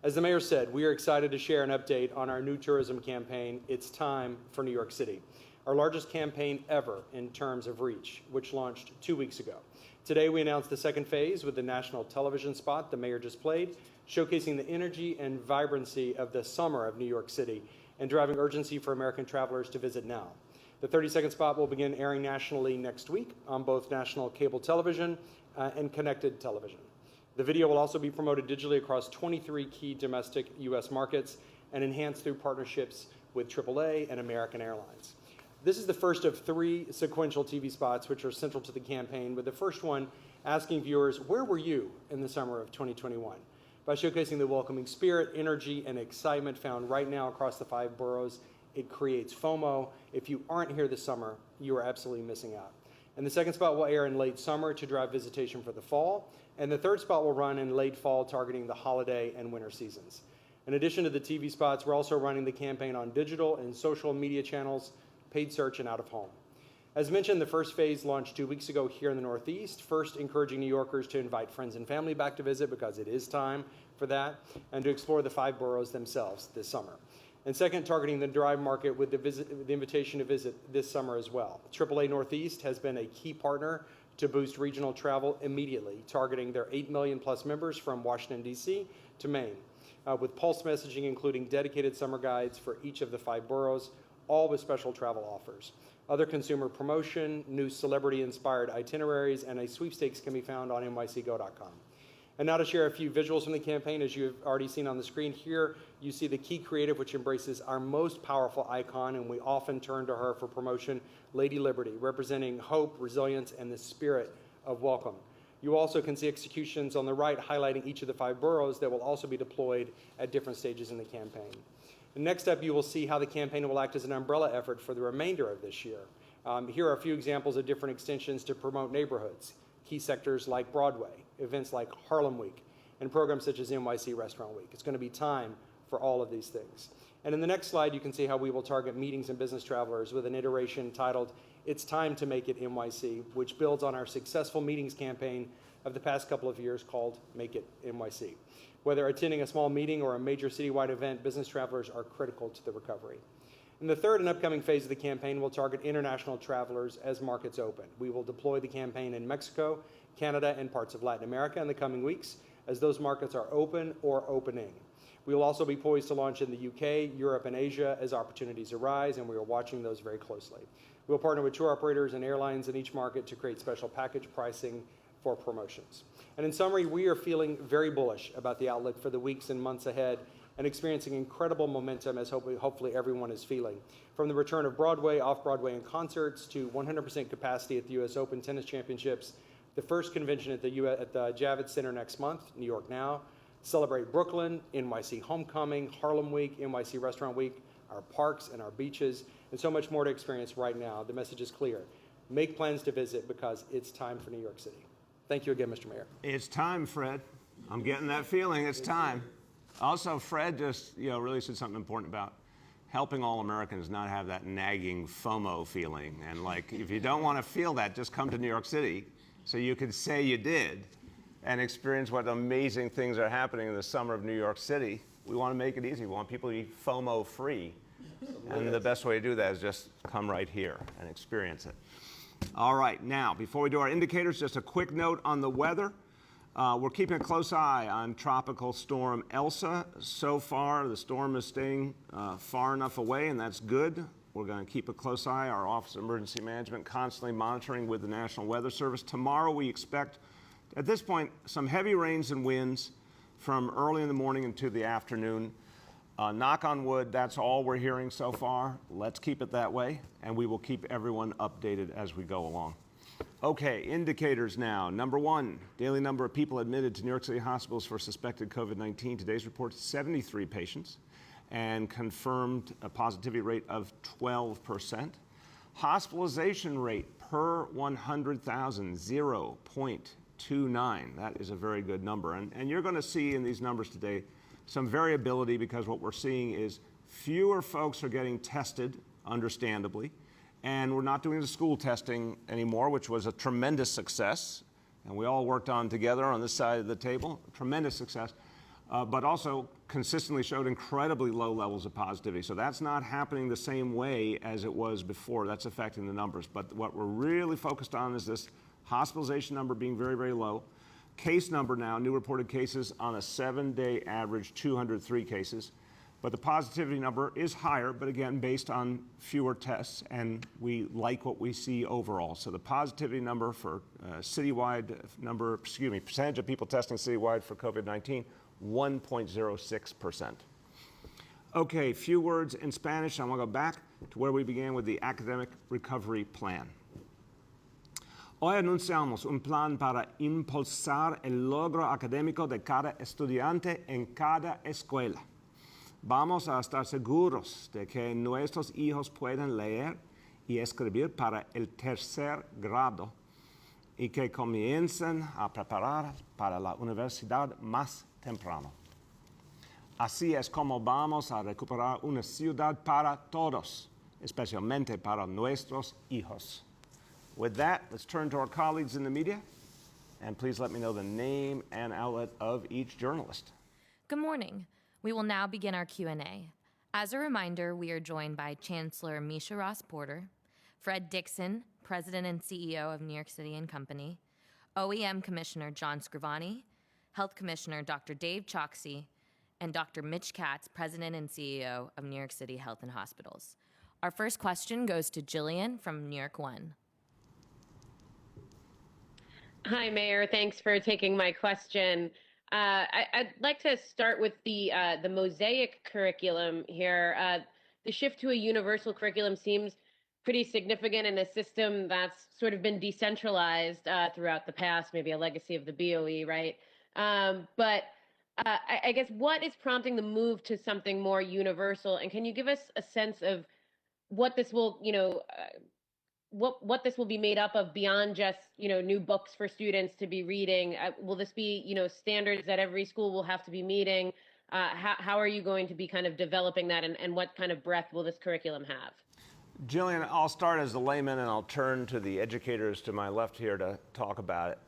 [SPEAKER 9] As the mayor said, we are excited to share an update on our new tourism campaign, It's Time for New York City, our largest campaign ever in terms of reach, which launched 2 weeks ago. Today, we announced the second phase with the national television spot the mayor just played, showcasing the energy and vibrancy of the summer of New York City and driving urgency for American travelers to visit now. The 30-second spot will begin airing nationally next week on both national cable television and connected television. The video will also be promoted digitally across 23 key domestic U.S. markets and enhanced through partnerships with AAA and American Airlines. This is the first of 3 sequential TV spots which are central to the campaign, with the first one asking viewers, where were you in the summer of 2021? By showcasing the welcoming spirit, energy, and excitement found right now across the 5 boroughs, it creates FOMO. If you aren't here this summer, you are absolutely missing out. And the second spot will air in late summer to drive visitation for the fall. And the third spot will run in late fall, targeting the holiday and winter seasons. In addition to the TV spots, we're also running the campaign on digital and social media channels, paid search, and out of home. As mentioned, the first phase launched 2 weeks ago here in the Northeast, first encouraging New Yorkers to invite friends and family back to visit because it is time for that, and to explore the 5 boroughs themselves this summer. And second, targeting the drive market with the invitation to visit this summer as well. AAA Northeast has been a key partner to boost regional travel immediately, targeting their 8 million plus members from Washington, D.C. to Maine, with pulse messaging including dedicated summer guides for each of the 5 boroughs, all with special travel offers. Other consumer promotion, new celebrity-inspired itineraries, and a sweepstakes can be found on nycgo.com. And now to share a few visuals from the campaign. As you have already seen on the screen here, you see the key creative, which embraces our most powerful icon, and we often turn to her for promotion, Lady Liberty, representing hope, resilience, and the spirit of welcome. You also can see executions on the right highlighting each of the 5 boroughs that will also be deployed at different stages in the campaign. And next up, you will see how the campaign will act as an umbrella effort for the remainder of this year. Here are a few examples of different extensions to promote neighborhoods, key sectors like Broadway, events like Harlem Week, and programs such as NYC Restaurant Week. It's going to be time for all of these things. And in the next slide, you can see how we will target meetings and business travelers with an iteration titled, It's Time to Make It NYC, which builds on our successful meetings campaign of the past couple of years called Make It NYC. Whether attending a small meeting or a major citywide event, business travelers are critical to the recovery. In the third and upcoming phase of the campaign, we'll target international travelers as markets open. We will deploy the campaign in Mexico, Canada, and parts of Latin America in the coming weeks as those markets are open or opening. We will also be poised to launch in the UK, Europe, and Asia as opportunities arise, and we are watching those very closely. We'll partner with tour operators and airlines in each market to create special package pricing for promotions. And in summary, we are feeling very bullish about the outlook for the weeks and months ahead and experiencing incredible momentum as hopefully everyone is feeling. From the return of Broadway, off-Broadway, and concerts to 100% capacity at the U.S. Open Tennis Championships, the first convention at the Javits Center next month, New York Now, Celebrate Brooklyn, NYC Homecoming, Harlem Week, NYC Restaurant Week, our parks and our beaches, and so much more to experience right now. The message is clear. Make plans to visit because it's time for New York City. Thank you again, Mr. Mayor.
[SPEAKER 1] It's time, Fred. I'm getting that feeling. It's time. Also, Fred just really said something important about helping all Americans not have that nagging FOMO feeling. And like, if you don't want to feel that, just come to New York City so you can say you did and experience what amazing things are happening in the summer of New York City. We want to make it easy. We want people to be FOMO free. And the best way to do that is just come right here and experience it. All right, now, before we do our indicators, just a quick note on the weather. We're keeping a close eye on Tropical Storm Elsa. So far, the storm is staying far enough away, and that's good. We're going to keep a close eye. Our Office of Emergency Management constantly monitoring with the National Weather Service. Tomorrow, we expect, at this point, some heavy rains and winds from early in the morning into the afternoon. Knock on wood, that's all we're hearing so far. Let's keep it that way, and we will keep everyone updated as we go along. Okay, indicators now. Number 1, daily number of people admitted to New York City hospitals for suspected COVID-19. Today's report, 73 patients, and confirmed a positivity rate of 12%. Hospitalization rate per 100,000, 0.29. That is a very good number. And you're going to see in these numbers today some variability because what we're seeing is fewer folks are getting tested, understandably, and we're not doing the school testing anymore, which was a tremendous success, and we all worked on together on this side of the table, tremendous success, but also consistently showed incredibly low levels of positivity. So that's not happening the same way as it was before. That's affecting the numbers. But what we're really focused on is this hospitalization number being very, very low. Case number now, new reported cases on a 7-day average, 203 cases. But the positivity number is higher, but again, based on fewer tests, and we like what we see overall. So the positivity number for percentage of people testing citywide for COVID-19, 1.06%. Okay, few words in Spanish. I want to go back to where we began with the academic recovery plan. Hoy anunciamos un plan para impulsar el logro académico de cada estudiante en cada escuela. Vamos a estar seguros de que nuestros hijos pueden leer y escribir para el tercer grado y que comiencen a preparar para la universidad más temprano. Así es como vamos a recuperar una ciudad para todos, especialmente para nuestros hijos. With that, let's turn to our colleagues in the media, and please let me know the name and outlet of each journalist.
[SPEAKER 8] Good morning. We will now begin our Q&A. As a reminder, we are joined by Chancellor Misha Ross Porter, Fred Dixon, President and CEO of New York City & Company, OEM Commissioner John Scrivani, Health Commissioner Dr. Dave CHOKSHI, and Dr. Mitch KATZ, President and CEO of New York City Health and Hospitals. Our first question goes to Jillian from New York One.
[SPEAKER 10] Hi, Mayor. Thanks for taking my question. I'd like to start with the MOSAIC curriculum here. The shift to a universal curriculum seems pretty significant in a system that's sort of been decentralized throughout the past, maybe a legacy of the BOE, right? I guess what is prompting the move to something more universal? And can you give us a sense of what this will, what this will be made up of beyond just, new books for students to be reading? Will this be, standards that every school will have to be meeting? How are you going to be kind of developing that, and what kind of breadth will this curriculum have?
[SPEAKER 1] Jillian, I'll start as the layman and I'll turn to the educators to my left here to talk about it.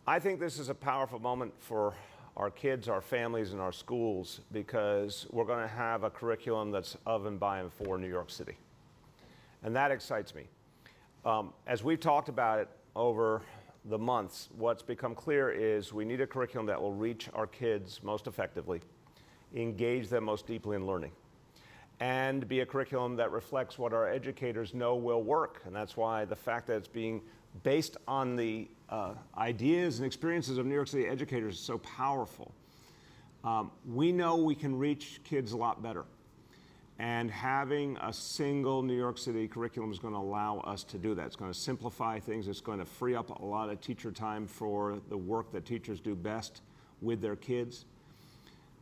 [SPEAKER 1] I think this is a powerful moment for our kids, our families, and our schools because we're going to have a curriculum that's of and by and for New York City. And that excites me. As we've talked about it over the months, what's become clear is we need a curriculum that will reach our kids most effectively, engage them most deeply in learning, and be a curriculum that reflects what our educators know will work. And that's why the fact that it's being based on the ideas and experiences of New York City educators is so powerful. We know we can reach kids a lot better. And having a single New York City curriculum is going to allow us to do that. It's going to simplify things. It's going to free up a lot of teacher time for the work that teachers do best with their kids.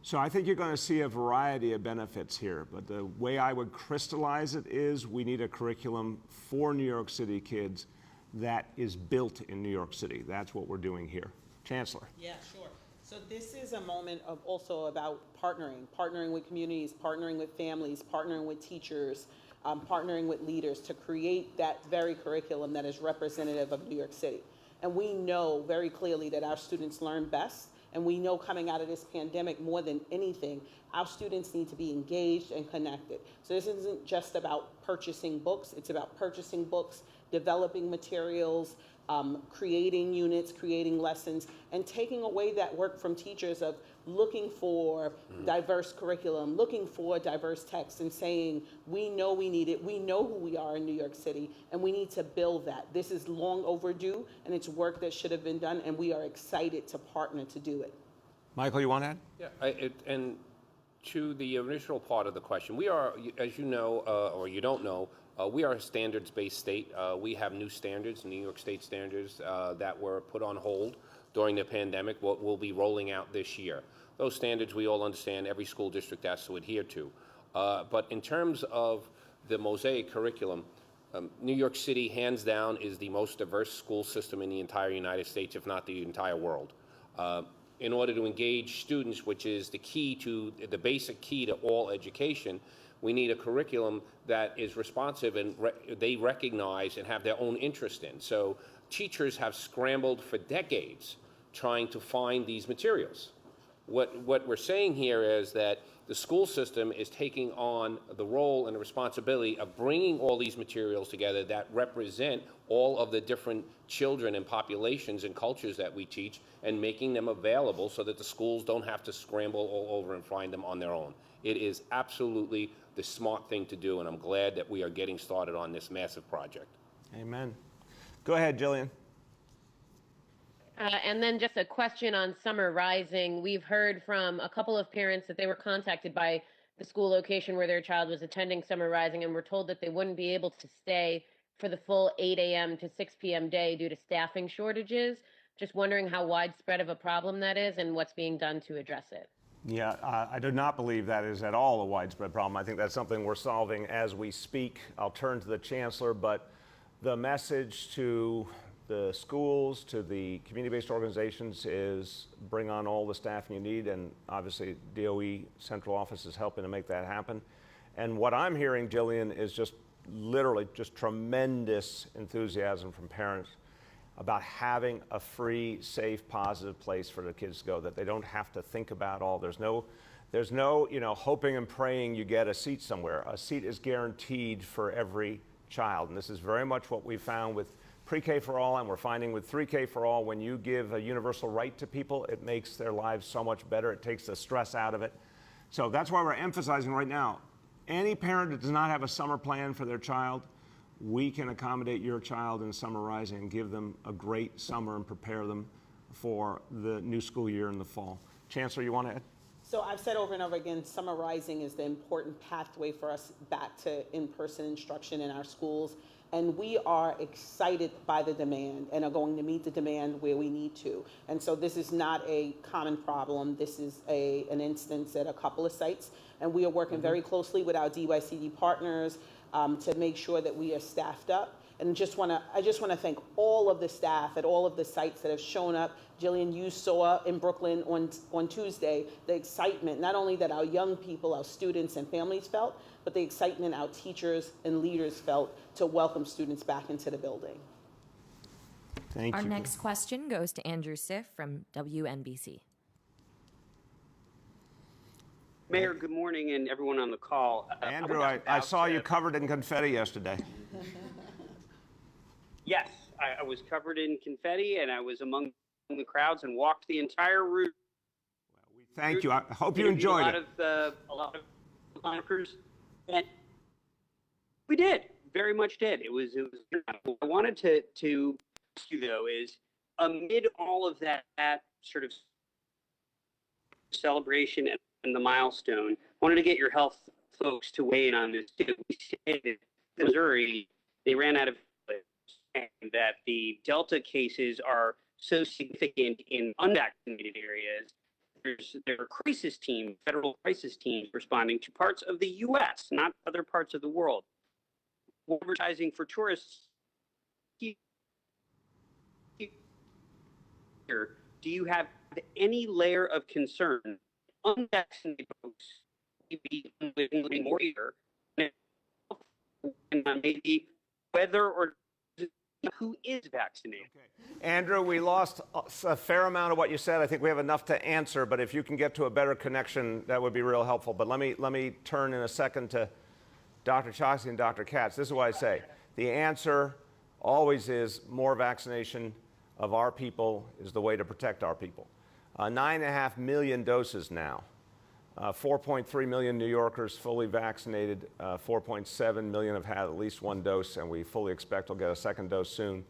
[SPEAKER 1] So I think you're going to see a variety of benefits here. But the way I would crystallize it is we need a curriculum for New York City kids that is built in New York City. That's what we're doing here. Chancellor.
[SPEAKER 2] Yeah, sure. So this is a moment of also about partnering with communities, partnering with families, partnering with teachers, partnering with leaders to create that very curriculum that is representative of New York City. And we know very clearly that our students learn best, and we know coming out of this pandemic more than anything, our students need to be engaged and connected. So this isn't just about purchasing books, it's about purchasing books, developing materials, creating units, creating lessons, and taking away that work from teachers of looking for diverse curriculum, looking for diverse texts, and saying, we know we need it, we know who we are in New York City, and we need to build that. This is long overdue, and it's work that should have been done, and we are excited to partner to do it.
[SPEAKER 1] Michael, you want to add?
[SPEAKER 3] Yeah, and to the initial part of the question, we are, as you know, or you don't know, we are a standards-based state. We have new standards, New York State standards, that were put on hold during the pandemic, what we'll be rolling out this year. Those standards we all understand every school district has to adhere to. But in terms of the MOSAIC curriculum, New York City, hands down, is the most diverse school system in the entire United States, if not the entire world. In order to engage students, which is the key to, the basic key to all education, we need a curriculum that is responsive and they recognize and have their own interest in. So teachers have scrambled for decades trying to find these materials. What we're saying here is that the school system is taking on the role and the responsibility of bringing all these materials together that represent all of the different children and populations and cultures that we teach, and making them available so that the schools don't have to scramble all over and find them on their own. It is absolutely the smart thing to do, and I'm glad that we are getting started on this massive project.
[SPEAKER 1] Amen. Go ahead, Jillian.
[SPEAKER 10] And then just a question on Summer Rising. We've heard from a couple of parents that they were contacted by the school location where their child was attending Summer Rising and were told that they wouldn't be able to stay for the full 8 a.m. to 6 p.m. day due to staffing shortages. Just wondering how widespread of a problem that is and what's being done to address it.
[SPEAKER 1] Yeah, I do not believe that is at all a widespread problem. I think that's something we're solving as we speak. I'll turn to the Chancellor, but the message to the schools, to the community-based organizations is bring on all the staffing you need, and obviously DOE Central Office is helping to make that happen. And what I'm hearing, Jillian, is just literally just tremendous enthusiasm from parents about having a free, safe, positive place for the kids to go, that they don't have to think about all. There's no hoping and praying you get a seat somewhere. A seat is guaranteed for every child, and this is very much what we found with pre-K for all, and we're finding with 3K for all. When you give a universal right to people, it makes their lives so much better. It takes the stress out of it. So that's why we're emphasizing right now, any parent that does not have a summer plan for their child, we can accommodate your child in Summer Rising and give them a great summer and prepare them for the new school year in the fall. Chancellor, you want to add?
[SPEAKER 2] So I've said over and over again, summer rising is the important pathway for us back to in-person instruction in our schools. And we are excited by the demand and are going to meet the demand where we need to. And so this is not a common problem. This is an instance at a couple of sites. And we are working very closely with our DYCD partners to make sure that we are staffed up. And I just want to thank all of the staff at all of the sites that have shown up. Jillian, you saw in Brooklyn on Tuesday the excitement, not only that our young people, our students and families felt, but the excitement our teachers and leaders felt to welcome students back into the building.
[SPEAKER 1] Thank you.
[SPEAKER 8] Our next question goes to Andrew Siff from WNBC.
[SPEAKER 11] Mayor, good morning, and everyone on the call.
[SPEAKER 1] Andrew, I saw you covered in confetti yesterday.
[SPEAKER 11] Yes, I was covered in confetti, and I was among the crowds and walked the entire route.
[SPEAKER 1] Well, we thank you. I hope you enjoyed it.
[SPEAKER 11] A lot of markers, and we did, very much did. It was. What I wanted to ask you though is, amid all of that sort of celebration and the milestone, wanted to get your health folks to weigh in on this too. We said that in Missouri, they ran out of, and that the Delta cases are so significant in unvaccinated areas. There are crisis teams, federal crisis teams responding to parts of the U.S., not other parts of the world. Advertising for tourists here. Do you have any layer of concern? Unvaccinated folks maybe living more here, and maybe whether or who is vaccinated.
[SPEAKER 1] Okay. Andrew, we lost a fair amount of what you said. I think we have enough to answer, but if you can get to a better connection, that would be real helpful. But let me turn in a second to Dr. CHOKSHI and Dr. KATZ. This is what I say. The answer always is more vaccination of our people is the way to protect our people. 9.5 million doses now. 4.3 million New Yorkers fully vaccinated. 4.7 million have had at least one dose, and we fully expect we'll get a second dose soon.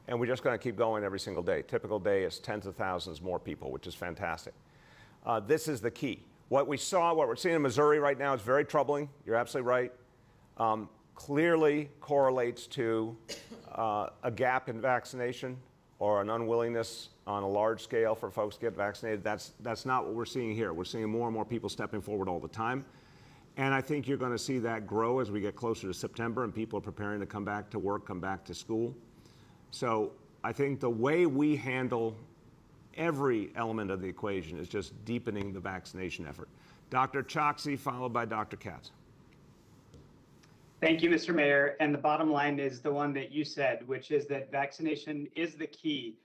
[SPEAKER 1] And we're just going to keep going every single day. Typical day is tens of thousands more people, which is fantastic. This is the key. What we're seeing in Missouri right now is very troubling. You're absolutely right. Clearly correlates to a gap in vaccination or an unwillingness on a large scale for folks to get vaccinated. That's not what we're seeing here. We're seeing more and more people stepping forward all the time. And I think you're going to see that grow as we get closer to September and people are preparing to come back to work, come back to school. So I think the way we handle every element of the equation is just deepening the vaccination effort. Dr. CHOKSHI, followed by Dr. KATZ.
[SPEAKER 12] Thank you, Mr. Mayor. And the bottom line is the one that you said, which is that vaccination is the key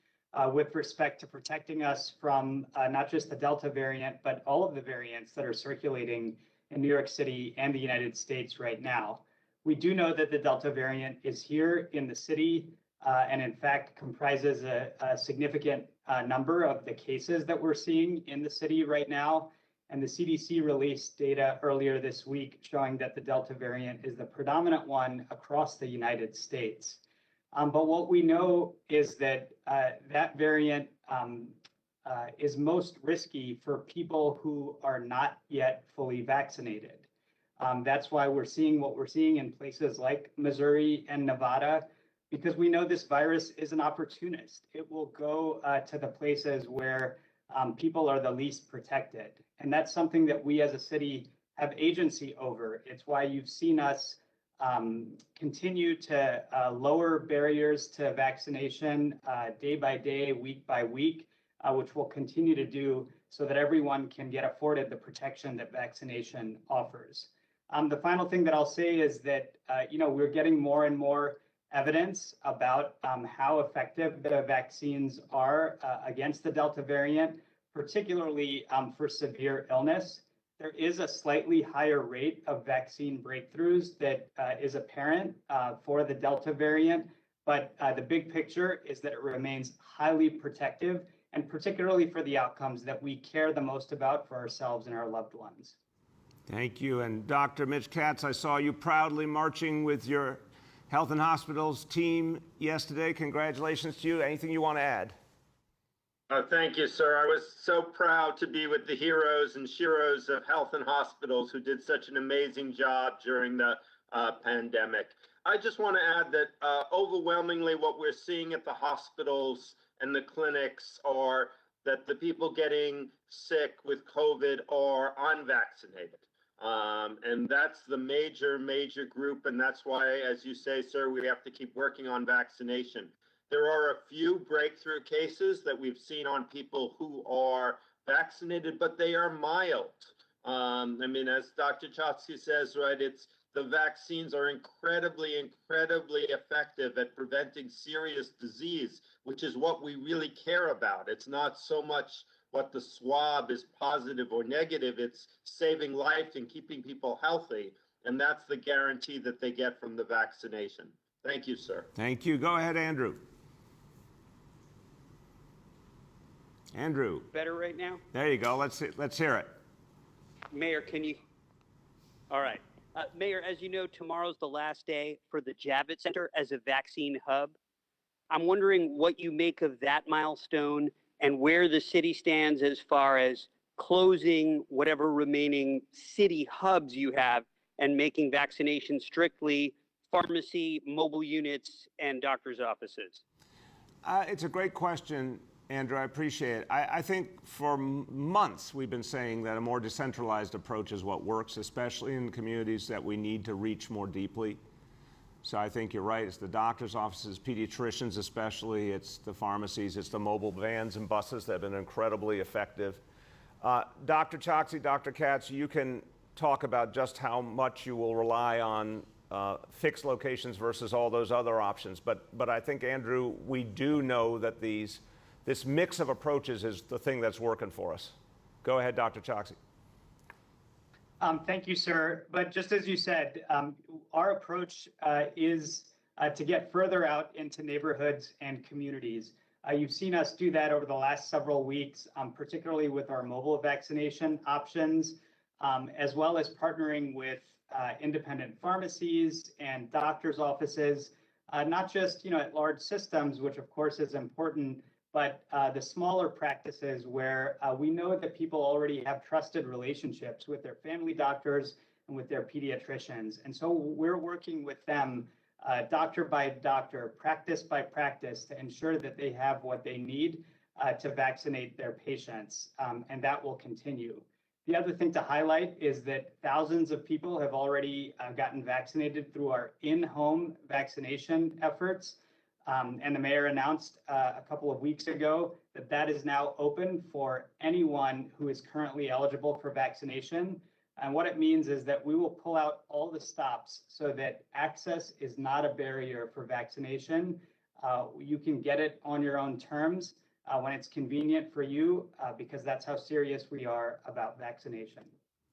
[SPEAKER 12] with respect to protecting us from not just the Delta variant, but all of the variants that are circulating in New York City and the United States right now. We do know that the Delta variant is here in the city and in fact comprises a significant number of the cases that we're seeing in the city right now. And the CDC released data earlier this week showing that the Delta variant is the predominant one across the United States. But what we know is that that variant is most risky for people who are not yet fully vaccinated. That's why we're seeing what we're seeing in places like Missouri and Nevada, because we know this virus is an opportunist. It will go to the places where people are the least protected. And that's something that we as a city have agency over. It's why you've seen us continue to lower barriers to vaccination day by day, week by week, which we'll continue to do so that everyone can get afforded the protection that vaccination offers. The final thing that I'll say is that, we're getting more and more evidence about how effective the vaccines are against the Delta variant, particularly for severe illness. There is a slightly higher rate of vaccine breakthroughs that is apparent for the Delta variant, but the big picture is that it remains highly protective, and particularly for the outcomes that we care the most about for ourselves and our loved ones.
[SPEAKER 1] Thank you. And Dr. Mitch KATZ, I saw you proudly marching with your Health and Hospitals team yesterday. Congratulations to you. Anything you want to add?
[SPEAKER 13] Thank you, sir. I was so proud to be with the heroes and sheroes of health and hospitals who did such an amazing job during the pandemic. I just want to add that overwhelmingly what we're seeing at the hospitals and the clinics are that the people getting sick with COVID are unvaccinated. And that's the major group. And that's why, as you say, sir, we have to keep working on vaccination. There are a few breakthrough cases that we've seen on people who are vaccinated, but they are mild. I mean, as Dr. CHOKSHI says, right, the vaccines are incredibly effective at preventing serious disease, which is what we really care about. It's not so much what the swab is positive or negative, it's saving life and keeping people healthy. And that's the guarantee that they get from the vaccination. Thank you, sir.
[SPEAKER 1] Thank you. Go ahead, Andrew. Andrew.
[SPEAKER 11] Better right now?
[SPEAKER 1] There you go. Let's hear it.
[SPEAKER 11] Mayor, can you? All right. Mayor, as you know, tomorrow's the last day for the Javits Center as a vaccine hub. I'm wondering what you make of that milestone and where the city stands as far as closing whatever remaining city hubs you have and making vaccination strictly pharmacy, mobile units, and doctor's offices.
[SPEAKER 1] It's a great question, Andrew. I appreciate it. I think for months we've been saying that a more decentralized approach is what works, especially in communities that we need to reach more deeply. So I think you're right. It's the doctor's offices, pediatricians especially. It's the pharmacies. It's the mobile vans and buses that have been incredibly effective. Dr. CHOKSHI, Dr. KATZ, you can talk about just how much you will rely on fixed locations versus all those other options. But I think, Andrew, we do know that this mix of approaches is the thing that's working for us. Go ahead, Dr. CHOKSHI.
[SPEAKER 12] Thank you, sir. But just as you said, our approach is to get further out into neighborhoods and communities. You've seen us do that over the last several weeks, particularly with our mobile vaccination options, as well as partnering with independent pharmacies and doctors' offices, not just at large systems, which of course is important, but the smaller practices where we know that people already have trusted relationships with their family doctors and with their pediatricians. And so we're working with them doctor by doctor, practice by practice to ensure that they have what they need to vaccinate their patients. And that will continue. The other thing to highlight is that thousands of people have already gotten vaccinated through our in-home vaccination efforts. And the mayor announced a couple of weeks ago that that is now open for anyone who is currently eligible for vaccination. And what it means is that we will pull out all the stops so that access is not a barrier for vaccination. You can get it on your own terms when it's convenient for you, because that's how serious we are about vaccination.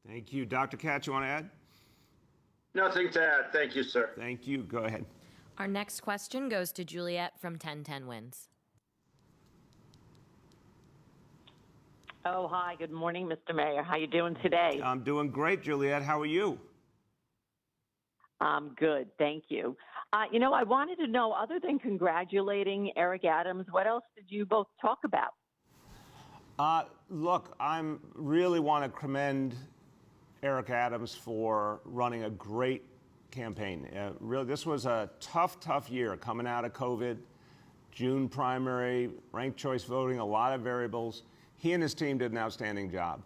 [SPEAKER 1] Thank you. Dr. KATZ, you want to add?
[SPEAKER 13] Nothing to add. Thank you, sir.
[SPEAKER 1] Thank you. Go ahead.
[SPEAKER 8] Our next question goes to Juliet from 1010 Wins.
[SPEAKER 14] Oh, hi. Good morning, Mr. Mayor. How you doing today?
[SPEAKER 1] I'm doing great, Juliet. How are you?
[SPEAKER 14] I'm good. Thank you. I wanted to know, other than congratulating Eric Adams, what else did you both talk about?
[SPEAKER 1] Look, I really want to commend Eric Adams for running a great campaign. Really, this was a tough year coming out of COVID, June primary, ranked choice voting, a lot of variables. He and his team did an outstanding job.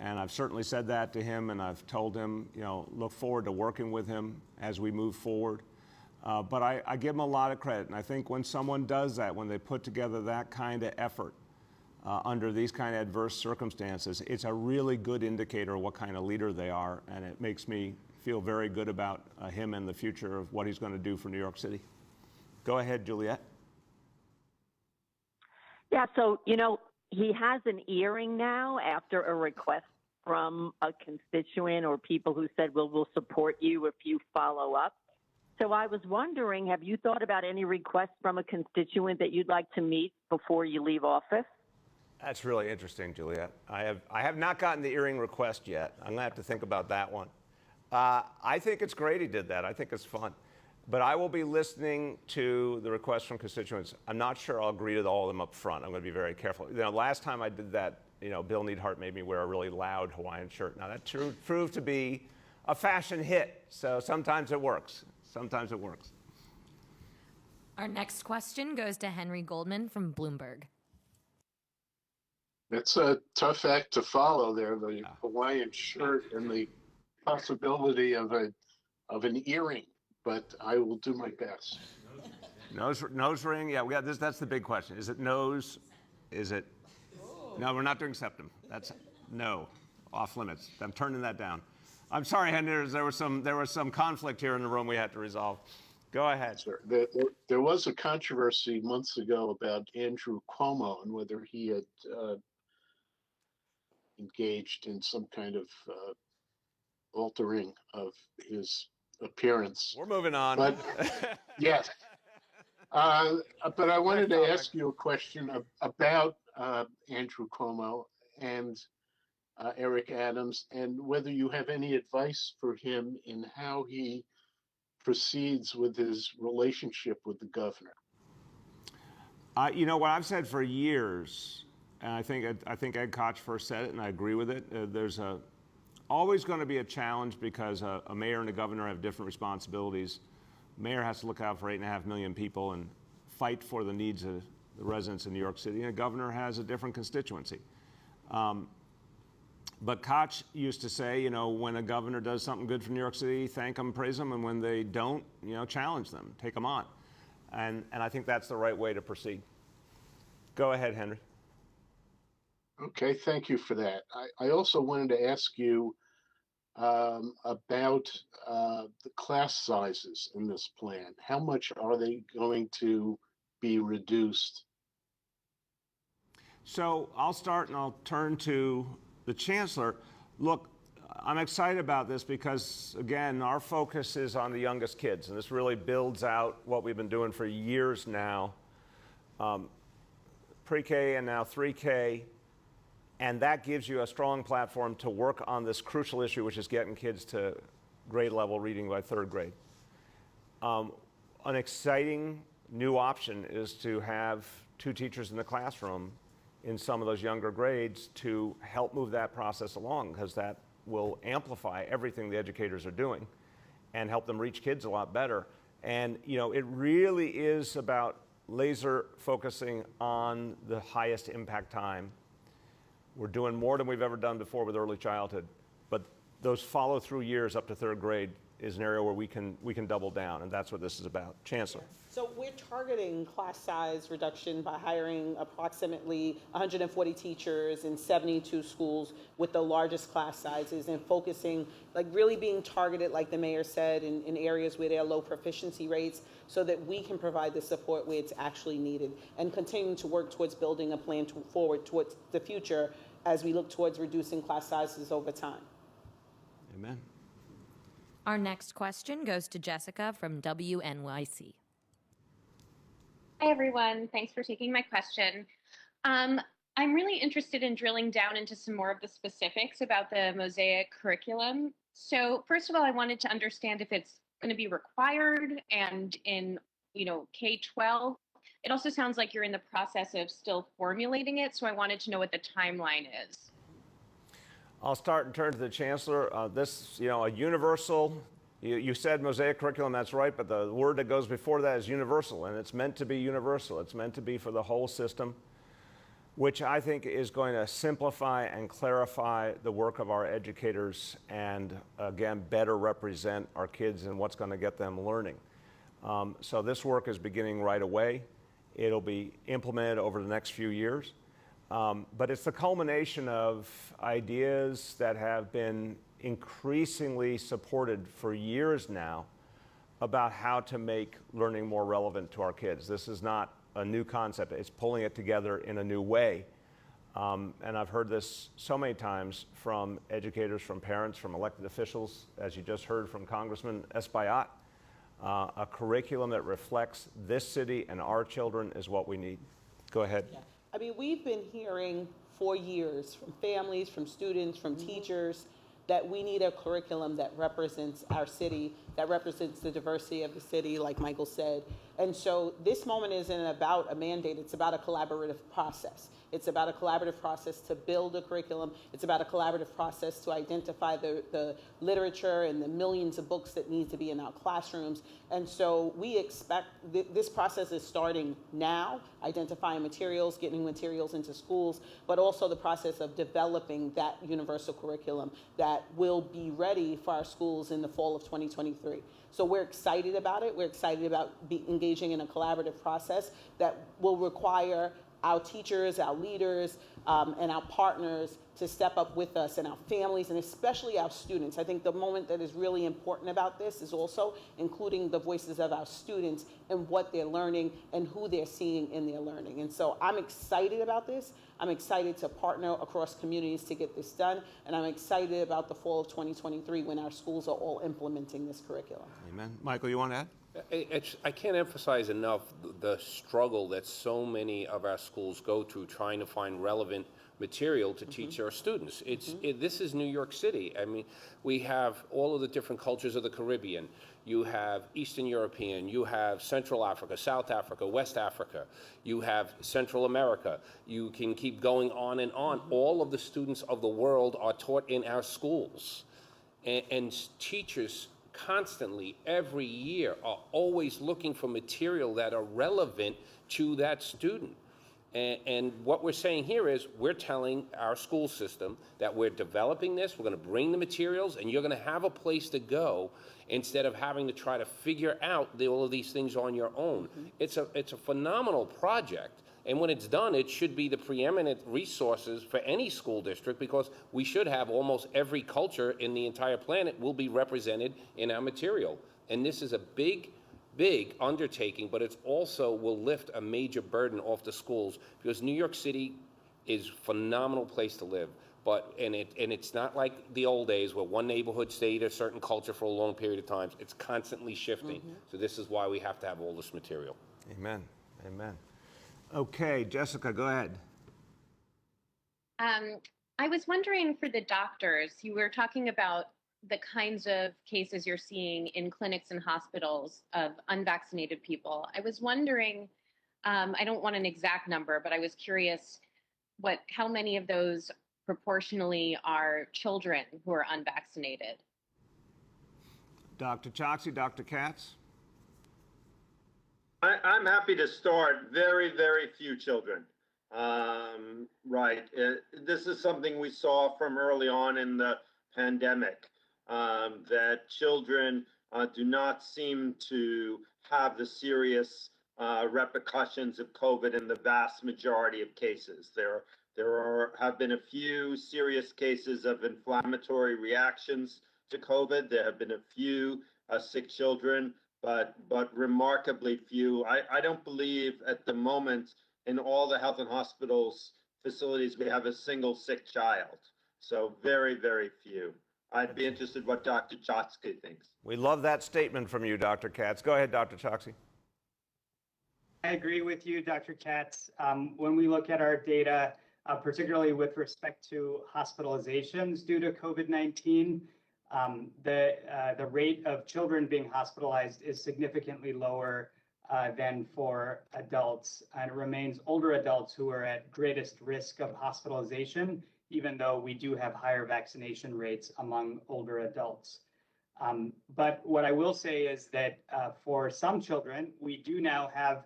[SPEAKER 1] And I've certainly said that to him, and I've told him, look forward to working with him as we move forward. But I give him a lot of credit. And I think when someone does that, when they put together that kind of effort under these kind of adverse circumstances, it's a really good indicator of what kind of leader they are. And it makes me feel very good about him and the future of what he's going to do for New York City. Go ahead, Juliet.
[SPEAKER 14] Yeah, so, he has an earring now after a request from a constituent or people who said, well, we'll support you if you follow up. So I was wondering, have you thought about any requests from a constituent that you'd like to meet before you leave office?
[SPEAKER 1] That's really interesting, Juliet. I have not gotten the earring request yet. I'm going to have to think about that one. I think it's great he did that. I think it's fun. But I will be listening to the requests from constituents. I'm not sure I'll agree to all of them up front. I'm going to be very careful. You know, last time I did that, you know, Bill Neidhart made me wear a really loud Hawaiian shirt. Now that proved to be a fashion hit. So sometimes it works. Sometimes it works.
[SPEAKER 8] Our next question goes to Henry Goldman from Bloomberg.
[SPEAKER 15] It's a tough act to follow there, the Hawaiian shirt and the possibility of an earring, but I will do my best.
[SPEAKER 1] Nose ring, yeah, we got this. That's the big question. Is it nose? Is it? No, we're not doing septum. That's no, off limits. I'm turning that down. I'm sorry, Henry. There was some conflict here in the room we had to resolve. Go ahead.
[SPEAKER 15] Sir, there was a controversy months ago about Andrew Cuomo and whether he had engaged in some kind of altering of his appearance.
[SPEAKER 1] We're moving on.
[SPEAKER 15] But yes. But I wanted to ask you a question about Andrew Cuomo and Eric Adams, and whether you have any advice for him in how he proceeds with his relationship with the governor.
[SPEAKER 1] You know what I've said for years, and I think Ed Koch first said it, and I agree with it. There's always going to be a challenge because a mayor and a governor have different responsibilities. Mayor has to look out for 8.5 million people and fight for the needs of the residents of New York City, and a governor has a different constituency. But Koch used to say, you know, when a governor does something good for New York City, thank them, praise them, and when they don't, you know, challenge them, take them on. And I think that's the right way to proceed. Go ahead, Henry.
[SPEAKER 15] Okay, thank you for that. I also wanted to ask you about the class sizes in this plan. How much are they going to be reduced?
[SPEAKER 1] So I'll start and I'll turn to the Chancellor. Look, I'm excited about this because, again, our focus is on the youngest kids, and this really builds out what we've been doing for years now, pre-K and now 3K, and that gives you a strong platform to work on this crucial issue, which is getting kids to grade level reading by 3rd grade. An exciting new option is to have 2 teachers in the classroom in some of those younger grades to help move that process along, because that will amplify everything the educators are doing and help them reach kids a lot better. And you know, it really is about laser focusing on the highest impact time. We're doing more than we've ever done before with early childhood, but those follow through years up to 3rd grade is an area where we can double down, and that's what this is about. Chancellor.
[SPEAKER 2] So we're targeting class size reduction by hiring approximately 140 teachers in 72 schools with the largest class sizes, and focusing, like really being targeted, like the mayor said, in areas where there are low proficiency rates, so that we can provide the support where it's actually needed, and continuing to work towards building a plan forward towards the future as we look towards reducing class sizes over time.
[SPEAKER 1] Amen.
[SPEAKER 8] Our next question goes to Jessica from WNYC.
[SPEAKER 16] Hi, everyone. Thanks for taking my question. I'm really interested in drilling down into some more of the specifics about the MOSAIC curriculum. So first of all, I wanted to understand if it's going to be required and in, you know, K-12. It also sounds like you're in the process of still formulating it, so I wanted to know what the timeline is.
[SPEAKER 1] I'll start and turn to the Chancellor. This, you know, a universal, you said MOSAIC curriculum, that's right, but the word that goes before that is universal, and it's meant to be universal. It's meant to be for the whole system, which I think is going to simplify and clarify the work of our educators and, again, better represent our kids and what's going to get them learning. So this work is beginning right away. It'll be implemented over the next few years. But it's the culmination of ideas that have been increasingly supported for years now about how to make learning more relevant to our kids. This is not a new concept. It's pulling it together in a new way. And I've heard this so many times from educators, from parents, from elected officials, as you just heard from Congressman Espaillat. A curriculum that reflects this city and our children is what we need. Go ahead.
[SPEAKER 2] Yeah. I mean, we've been hearing for years from families, from students, from teachers, that we need a curriculum that represents our city, that represents the diversity of the city, like Michael said. And so this moment isn't about a mandate, it's about a collaborative process. It's about a collaborative process to build a curriculum. It's about a collaborative process to identify the literature and the millions of books that need to be in our classrooms. And so we expect this process is starting now, identifying materials, getting materials into schools, but also the process of developing that universal curriculum that will be ready for our schools in the fall of 2023. So we're excited about it. We're excited about engaging in a collaborative process that will require our teachers, our leaders, and our partners to step up with us, and our families, and especially our students. I think the moment that is really important about this is also including the voices of our students and what they're learning and who they're seeing in their learning. And so I'm excited about this. I'm excited to partner across communities to get this done, and I'm excited about the fall of 2023 when our schools are all implementing this curriculum.
[SPEAKER 1] Amen. Michael, you want to add?
[SPEAKER 3] I can't emphasize enough the struggle that so many of our schools go through trying to find relevant material to teach our students. This is New York City. I mean, we have all of the different cultures of the Caribbean. You have Eastern European, you have Central Africa, South Africa, West Africa, you have Central America. You can keep going on and on. All of the students of the world are taught in our schools. And teachers constantly, every year, are always looking for material that are relevant to that student. And what we're saying here is we're telling our school system that we're developing this, we're going to bring the materials, and you're going to have a place to go instead of having to try to figure out all of these things on your own. It's a phenomenal project. And when it's done, it should be the preeminent resources for any school district, because we should have almost every culture in the entire planet will be represented in our material. And this is a big undertaking, but it's also will lift a major burden off the schools, because New York City is a phenomenal place to live. And it's not like the old days where one neighborhood stayed a certain culture for a long period of time. It's constantly shifting. So this is why we have to have all this material.
[SPEAKER 1] Amen. Amen. Okay, Jessica, go ahead.
[SPEAKER 16] I was wondering, for the doctors, you were talking about the kinds of cases you're seeing in clinics and hospitals of unvaccinated people. I was wondering, I don't want an exact number, but I was curious how many of those proportionally are children who are unvaccinated?
[SPEAKER 1] Dr. CHOKSHI, Dr. KATZ?
[SPEAKER 13] I'm happy to start. Very, very few children. Right. This is something we saw from early on in the pandemic, that children do not seem to have the serious repercussions of COVID in the vast majority of cases. There have been a few serious cases of inflammatory reactions to COVID. There have been a few sick children, but remarkably few. I don't believe at the moment in all the health and hospitals facilities we have a single sick child. So very, very few. I'd be interested what Dr. CHOKSHI thinks.
[SPEAKER 1] We love that statement from you, Dr. KATZ. Go ahead, Dr. CHOKSHI.
[SPEAKER 12] I agree with you, Dr. KATZ. When we look at our data, particularly with respect to hospitalizations due to COVID-19, the rate of children being hospitalized is significantly lower than for adults, and it remains older adults who are at greatest risk of hospitalization, even though we do have higher vaccination rates among older adults. But what I will say is that for some children, we do now have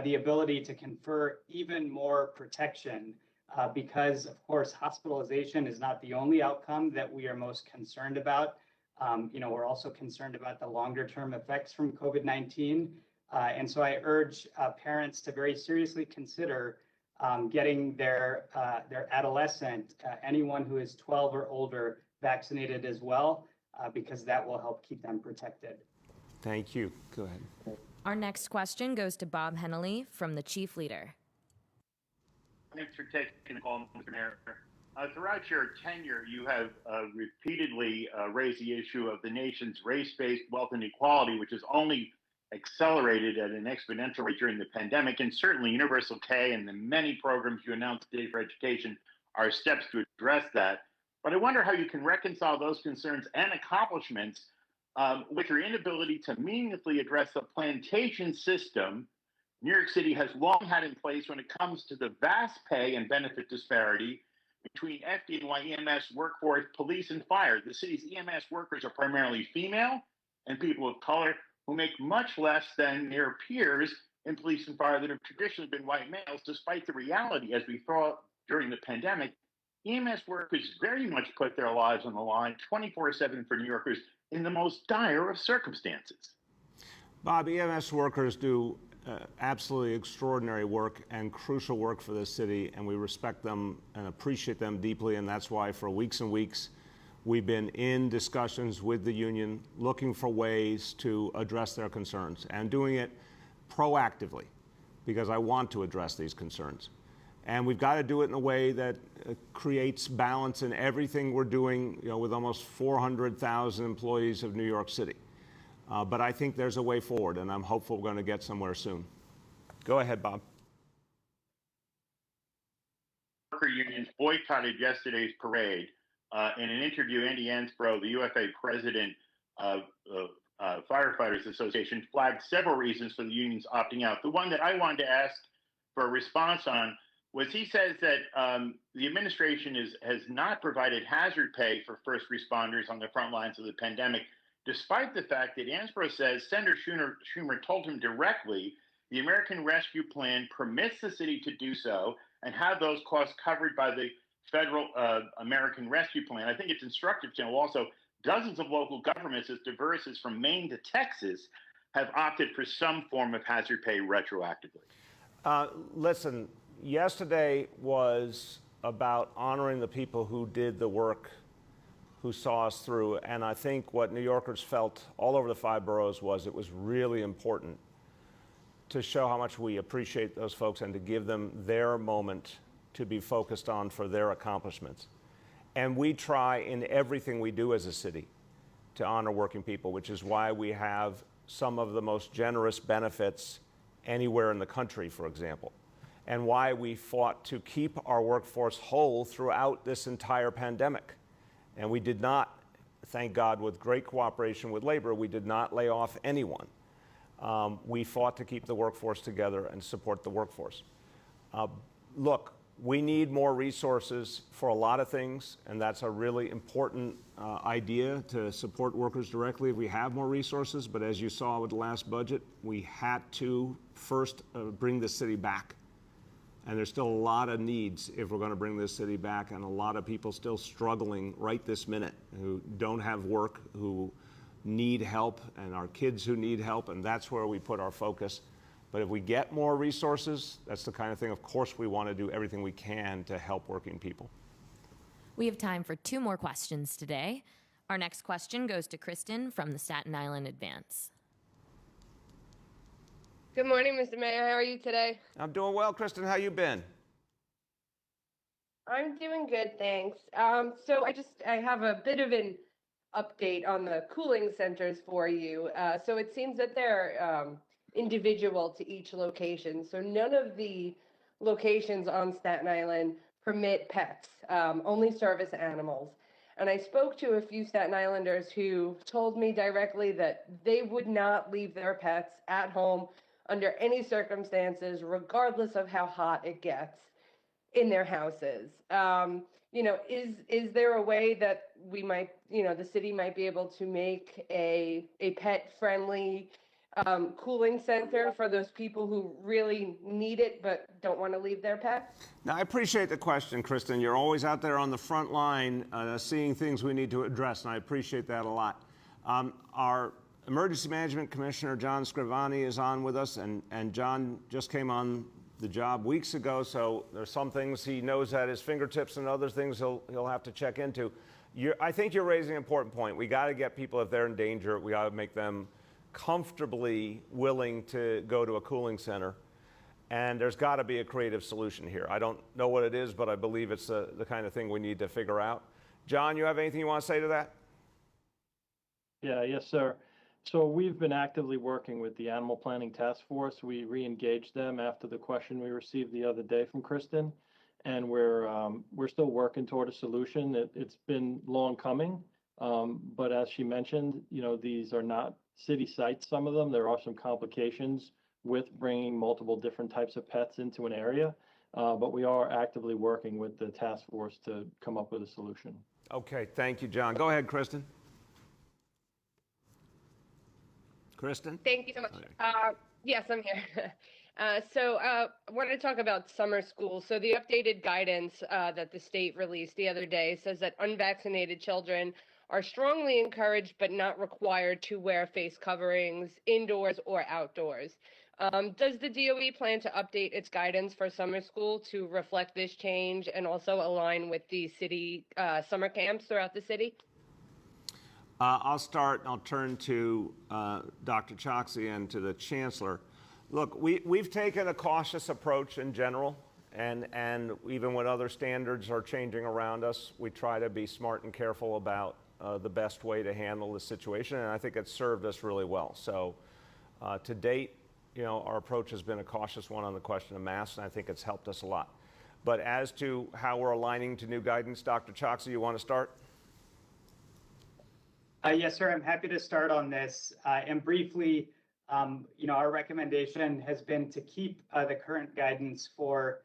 [SPEAKER 12] the ability to confer even more protection because, of course, hospitalization is not the only outcome that we are most concerned about. We're also concerned about the longer-term effects from COVID-19. And so I urge parents to very seriously consider getting their adolescent, anyone who is 12 or older, vaccinated as well, because that will help keep them protected.
[SPEAKER 1] Thank you. Go ahead.
[SPEAKER 8] Our next question goes to Bob Hennelly from the Chief Leader.
[SPEAKER 17] Thanks for taking the call, Mr. Mayor. Throughout your tenure, you have repeatedly raised the issue of the nation's race-based wealth inequality, which has only accelerated at an exponential rate during the pandemic. And certainly Universal K and the many programs you announced today for education are steps to address that. But I wonder how you can reconcile those concerns and accomplishments with your inability to meaningfully address the plantation system New York City has long had in place when it comes to the vast pay and benefit disparity between FDNY EMS workforce, police, and fire. The city's EMS workers are primarily female and people of color who make much less than their peers in police and fire that have traditionally been white males, despite the reality, as we saw during the pandemic, EMS workers very much put their lives on the line 24/7 for New Yorkers in the most dire of circumstances.
[SPEAKER 1] Bob, EMS workers do absolutely extraordinary work and crucial work for this city, and we respect them and appreciate them deeply, and that's why for weeks and weeks we've been in discussions with the union looking for ways to address their concerns and doing it proactively because I want to address these concerns. And we've got to do it in a way that creates balance in everything we're doing, with almost 400,000 employees of New York City. But I think there's a way forward, and I'm hopeful we're going to get somewhere soon. Go ahead, Bob.
[SPEAKER 17] Worker unions boycotted yesterday's parade. In an interview, Andy Ansbro, the UFA president of Firefighters Association, flagged several reasons for the unions opting out. The one that I wanted to ask for a response on was he says that the administration has not provided hazard pay for first responders on the front lines of the pandemic, despite the fact that Ansbro says Senator Schumer told him directly the American Rescue Plan permits the city to do so and have those costs covered by the federal American Rescue Plan. I think it's instructive to know also dozens of local governments as diverse as from Maine to Texas have opted for some form of hazard pay retroactively.
[SPEAKER 1] Listen, yesterday was about honoring the people who did the work, who saw us through, and I think what New Yorkers felt all over the 5 boroughs was it was really important to show how much we appreciate those folks and to give them their moment to be focused on for their accomplishments. And we try in everything we do as a city to honor working people, which is why we have some of the most generous benefits anywhere in the country, for example, and why we fought to keep our workforce whole throughout this entire pandemic. And we did not, thank God, with great cooperation with labor, we did not lay off anyone. We fought to keep the workforce together and support the workforce. Look, we need more resources for a lot of things, and that's a really important idea to support workers directly if we have more resources. But as you saw with the last budget, we had to first bring the city back. And there's still a lot of needs if we're going to bring this city back, and a lot of people still struggling right this minute who don't have work, who need help, and our kids who need help, and that's where we put our focus. But if we get more resources, that's the kind of thing, of course, we want to do everything we can to help working people.
[SPEAKER 8] We have time for 2 more questions today. Our next question goes to Kristen from the Staten Island Advance.
[SPEAKER 18] Good morning, Mr. Mayor. How are you today?
[SPEAKER 1] I'm doing well, Kristen. How you been?
[SPEAKER 18] I'm doing good, thanks. So I have a bit of an update on the cooling centers for you. So it seems that they're individual to each location. So none of the locations on Staten Island permit pets, only service animals. And I spoke to a few Staten Islanders who told me directly that they would not leave their pets at home under any circumstances, regardless of how hot it gets in their houses. Is there a way that we might, the city might be able to make a pet-friendly cooling center for those people who really need it but don't want to leave their pets?
[SPEAKER 1] Now, I appreciate the question, Kristen. You're always out there on the front line seeing things we need to address, and I appreciate that a lot. Our Emergency Management Commissioner, John Scrivani, is on with us, and John just came on the job weeks ago, so there's some things he knows at his fingertips and other things he'll have to check into. I think you're raising an important point. We got to get people, if they're in danger, we got to make them comfortably willing to go to a cooling center, and there's got to be a creative solution here. I don't know what it is, but I believe it's the kind of thing we need to figure out. John, you have anything you want to say to that?
[SPEAKER 19] Yes, sir. So we've been actively working with the Animal Planning Task Force. We re-engaged them after the question we received the other day from Kristen. and we're still working toward a solution. It's been long coming, but as she mentioned, these are not city sites. Some of them, there are some complications with bringing multiple different types of pets into an area, but we are actively working with the task force to come up with a solution.
[SPEAKER 1] Okay, thank you, John. Go ahead, Kristen. Kristen?
[SPEAKER 18] Thank you so much. Yes, I'm here. I wanted to talk about summer school. So the updated guidance that the state released the other day says that unvaccinated children are strongly encouraged but not required to wear face coverings indoors or outdoors. Does the DOE plan to update its guidance for summer school to reflect this change and also align with the city summer camps throughout the city?
[SPEAKER 1] I'll start, and I'll turn to Dr. CHOKSHI and to the Chancellor. Look, we've taken a cautious approach in general, and even when other standards are changing around us, we try to be smart and careful about the best way to handle the situation, and I think it's served us really well. So to date, our approach has been a cautious one on the question of masks, and I think it's helped us a lot. But as to how we're aligning to new guidance, Dr. CHOKSHI, you want to start?
[SPEAKER 12] Yes, sir. I'm happy to start on this. And briefly, our recommendation has been to keep the current guidance for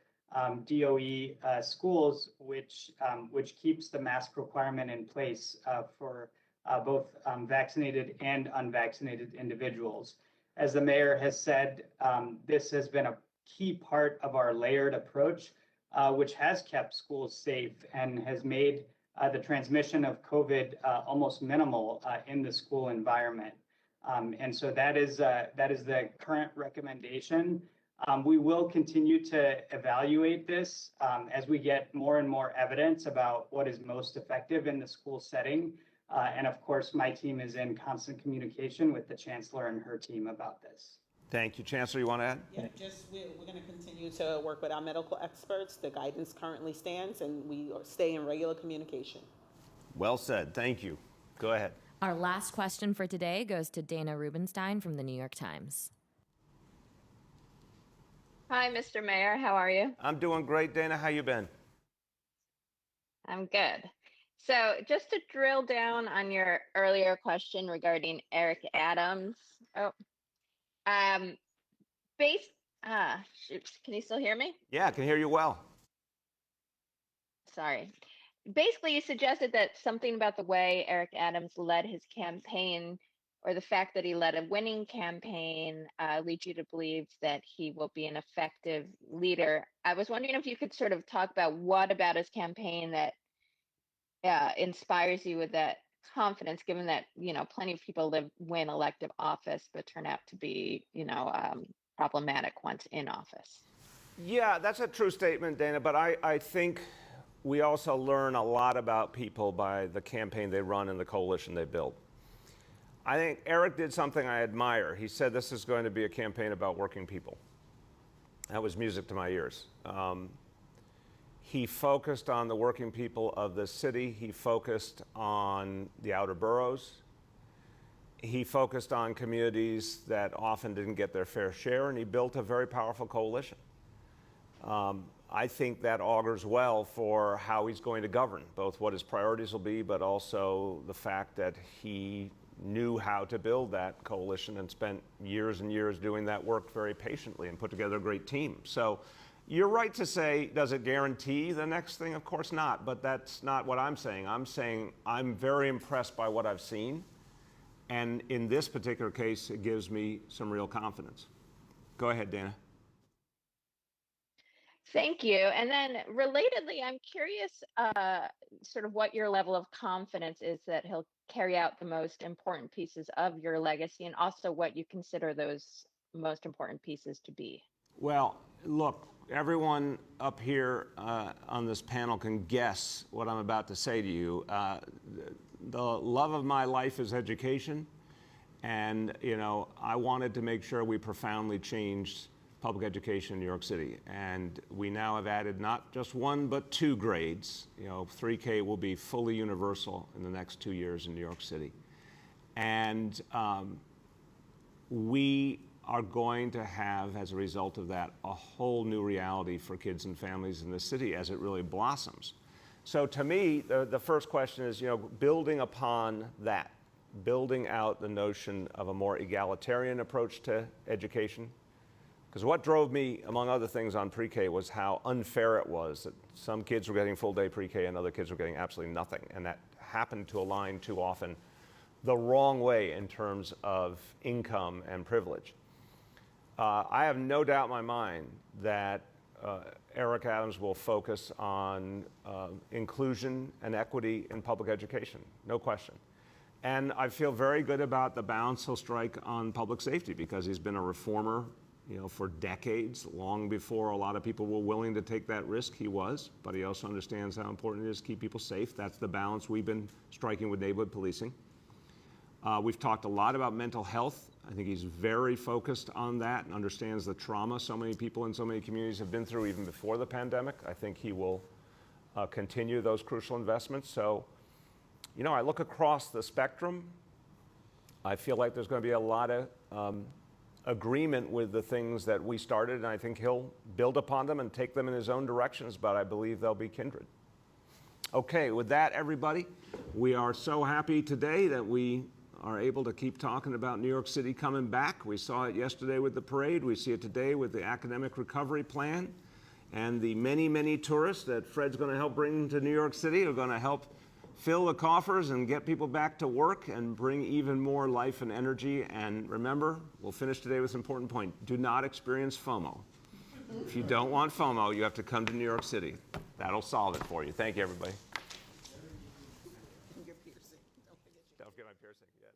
[SPEAKER 12] DOE schools, which keeps the mask requirement in place for both vaccinated and unvaccinated individuals. As the mayor has said, this has been a key part of our layered approach, which has kept schools safe and has made the transmission of COVID almost minimal in the school environment. And so that is the current recommendation. We will continue to evaluate this as we get more and more evidence about what is most effective in the school setting. And of course, my team is in constant communication with the Chancellor and her team about this.
[SPEAKER 1] Thank you. Chancellor, you want to add?
[SPEAKER 2] Yeah, we're going to continue to work with our medical experts. The guidance currently stands, and we stay in regular communication.
[SPEAKER 1] Well said. Thank you. Go ahead.
[SPEAKER 8] Our last question for today goes to Dana Rubenstein from the New York Times.
[SPEAKER 20] Hi, Mr. Mayor. How are you?
[SPEAKER 1] I'm doing great, Dana. How you been?
[SPEAKER 20] I'm good. So just to drill down on your earlier question regarding Eric Adams. Can you still hear me?
[SPEAKER 1] Yeah, I can hear you well.
[SPEAKER 20] Sorry. Basically, you suggested that something about the way Eric Adams led his campaign, or the fact that he led a winning campaign, leads you to believe that he will be an effective leader. I was wondering if you could sort of talk about what about his campaign that inspires you with that confidence, given that plenty of people win elective office but turn out to be problematic once in office.
[SPEAKER 1] Yeah, that's a true statement, Dana, but I think we also learn a lot about people by the campaign they run and the coalition they build. I think Eric did something I admire. He said this is going to be a campaign about working people. That was music to my ears. He focused on the working people of the city. He focused on the outer boroughs. He focused on communities that often didn't get their fair share, and he built a very powerful coalition. I think that augurs well for how he's going to govern, both what his priorities will be, but also the fact that he knew how to build that coalition and spent years and years doing that work very patiently and put together a great team. So you're right to say, does it guarantee the next thing? Of course not, but that's not what I'm saying. I'm saying I'm very impressed by what I've seen, and in this particular case, it gives me some real confidence. Go ahead, Dana.
[SPEAKER 20] Thank you. And then relatedly, I'm curious sort of what your level of confidence is that he'll carry out the most important pieces of your legacy, and also what you consider those most important pieces to be.
[SPEAKER 1] Well, look, everyone up here on this panel can guess what I'm about to say to you. The love of my life is education, and I wanted to make sure we profoundly changed public education in New York City, and we now have added not just 1 but 2 grades. 3K will be fully universal in the next 2 years in New York City, and we are going to have, as a result of that, a whole new reality for kids and families in the city as it really blossoms. So to me, the first question is, building upon that, building out the notion of a more egalitarian approach to education. Because what drove me, among other things, on pre-K was how unfair it was that some kids were getting full-day pre-K and other kids were getting absolutely nothing. And that happened to align too often the wrong way in terms of income and privilege. I have no doubt in my mind that Eric Adams will focus on inclusion and equity in public education, no question. And I feel very good about the balance he'll strike on public safety because he's been a reformer, for decades, long before a lot of people were willing to take that risk. He was, but he also understands how important it is to keep people safe. That's the balance we've been striking with neighborhood policing. We've talked a lot about mental health. I think he's very focused on that and understands the trauma so many people in so many communities have been through even before the pandemic. I think he will continue those crucial investments. So, I look across the spectrum. I feel like there's going to be a lot of agreement with the things that we started, and I think he'll build upon them and take them in his own directions, but I believe they'll be kindred. Okay, with that, everybody, we are so happy today that we are able to keep talking about New York City coming back. We saw it yesterday with the parade. We see it today with the academic recovery plan, and the many, many tourists that Fred's going to help bring to New York City are going to help fill the coffers and get people back to work and bring even more life and energy. And remember, we'll finish today with an important point. Do not experience FOMO. If you don't want FOMO, you have to come to New York City. That'll solve it for you. Thank you, everybody. Don't forget my piercing, yes.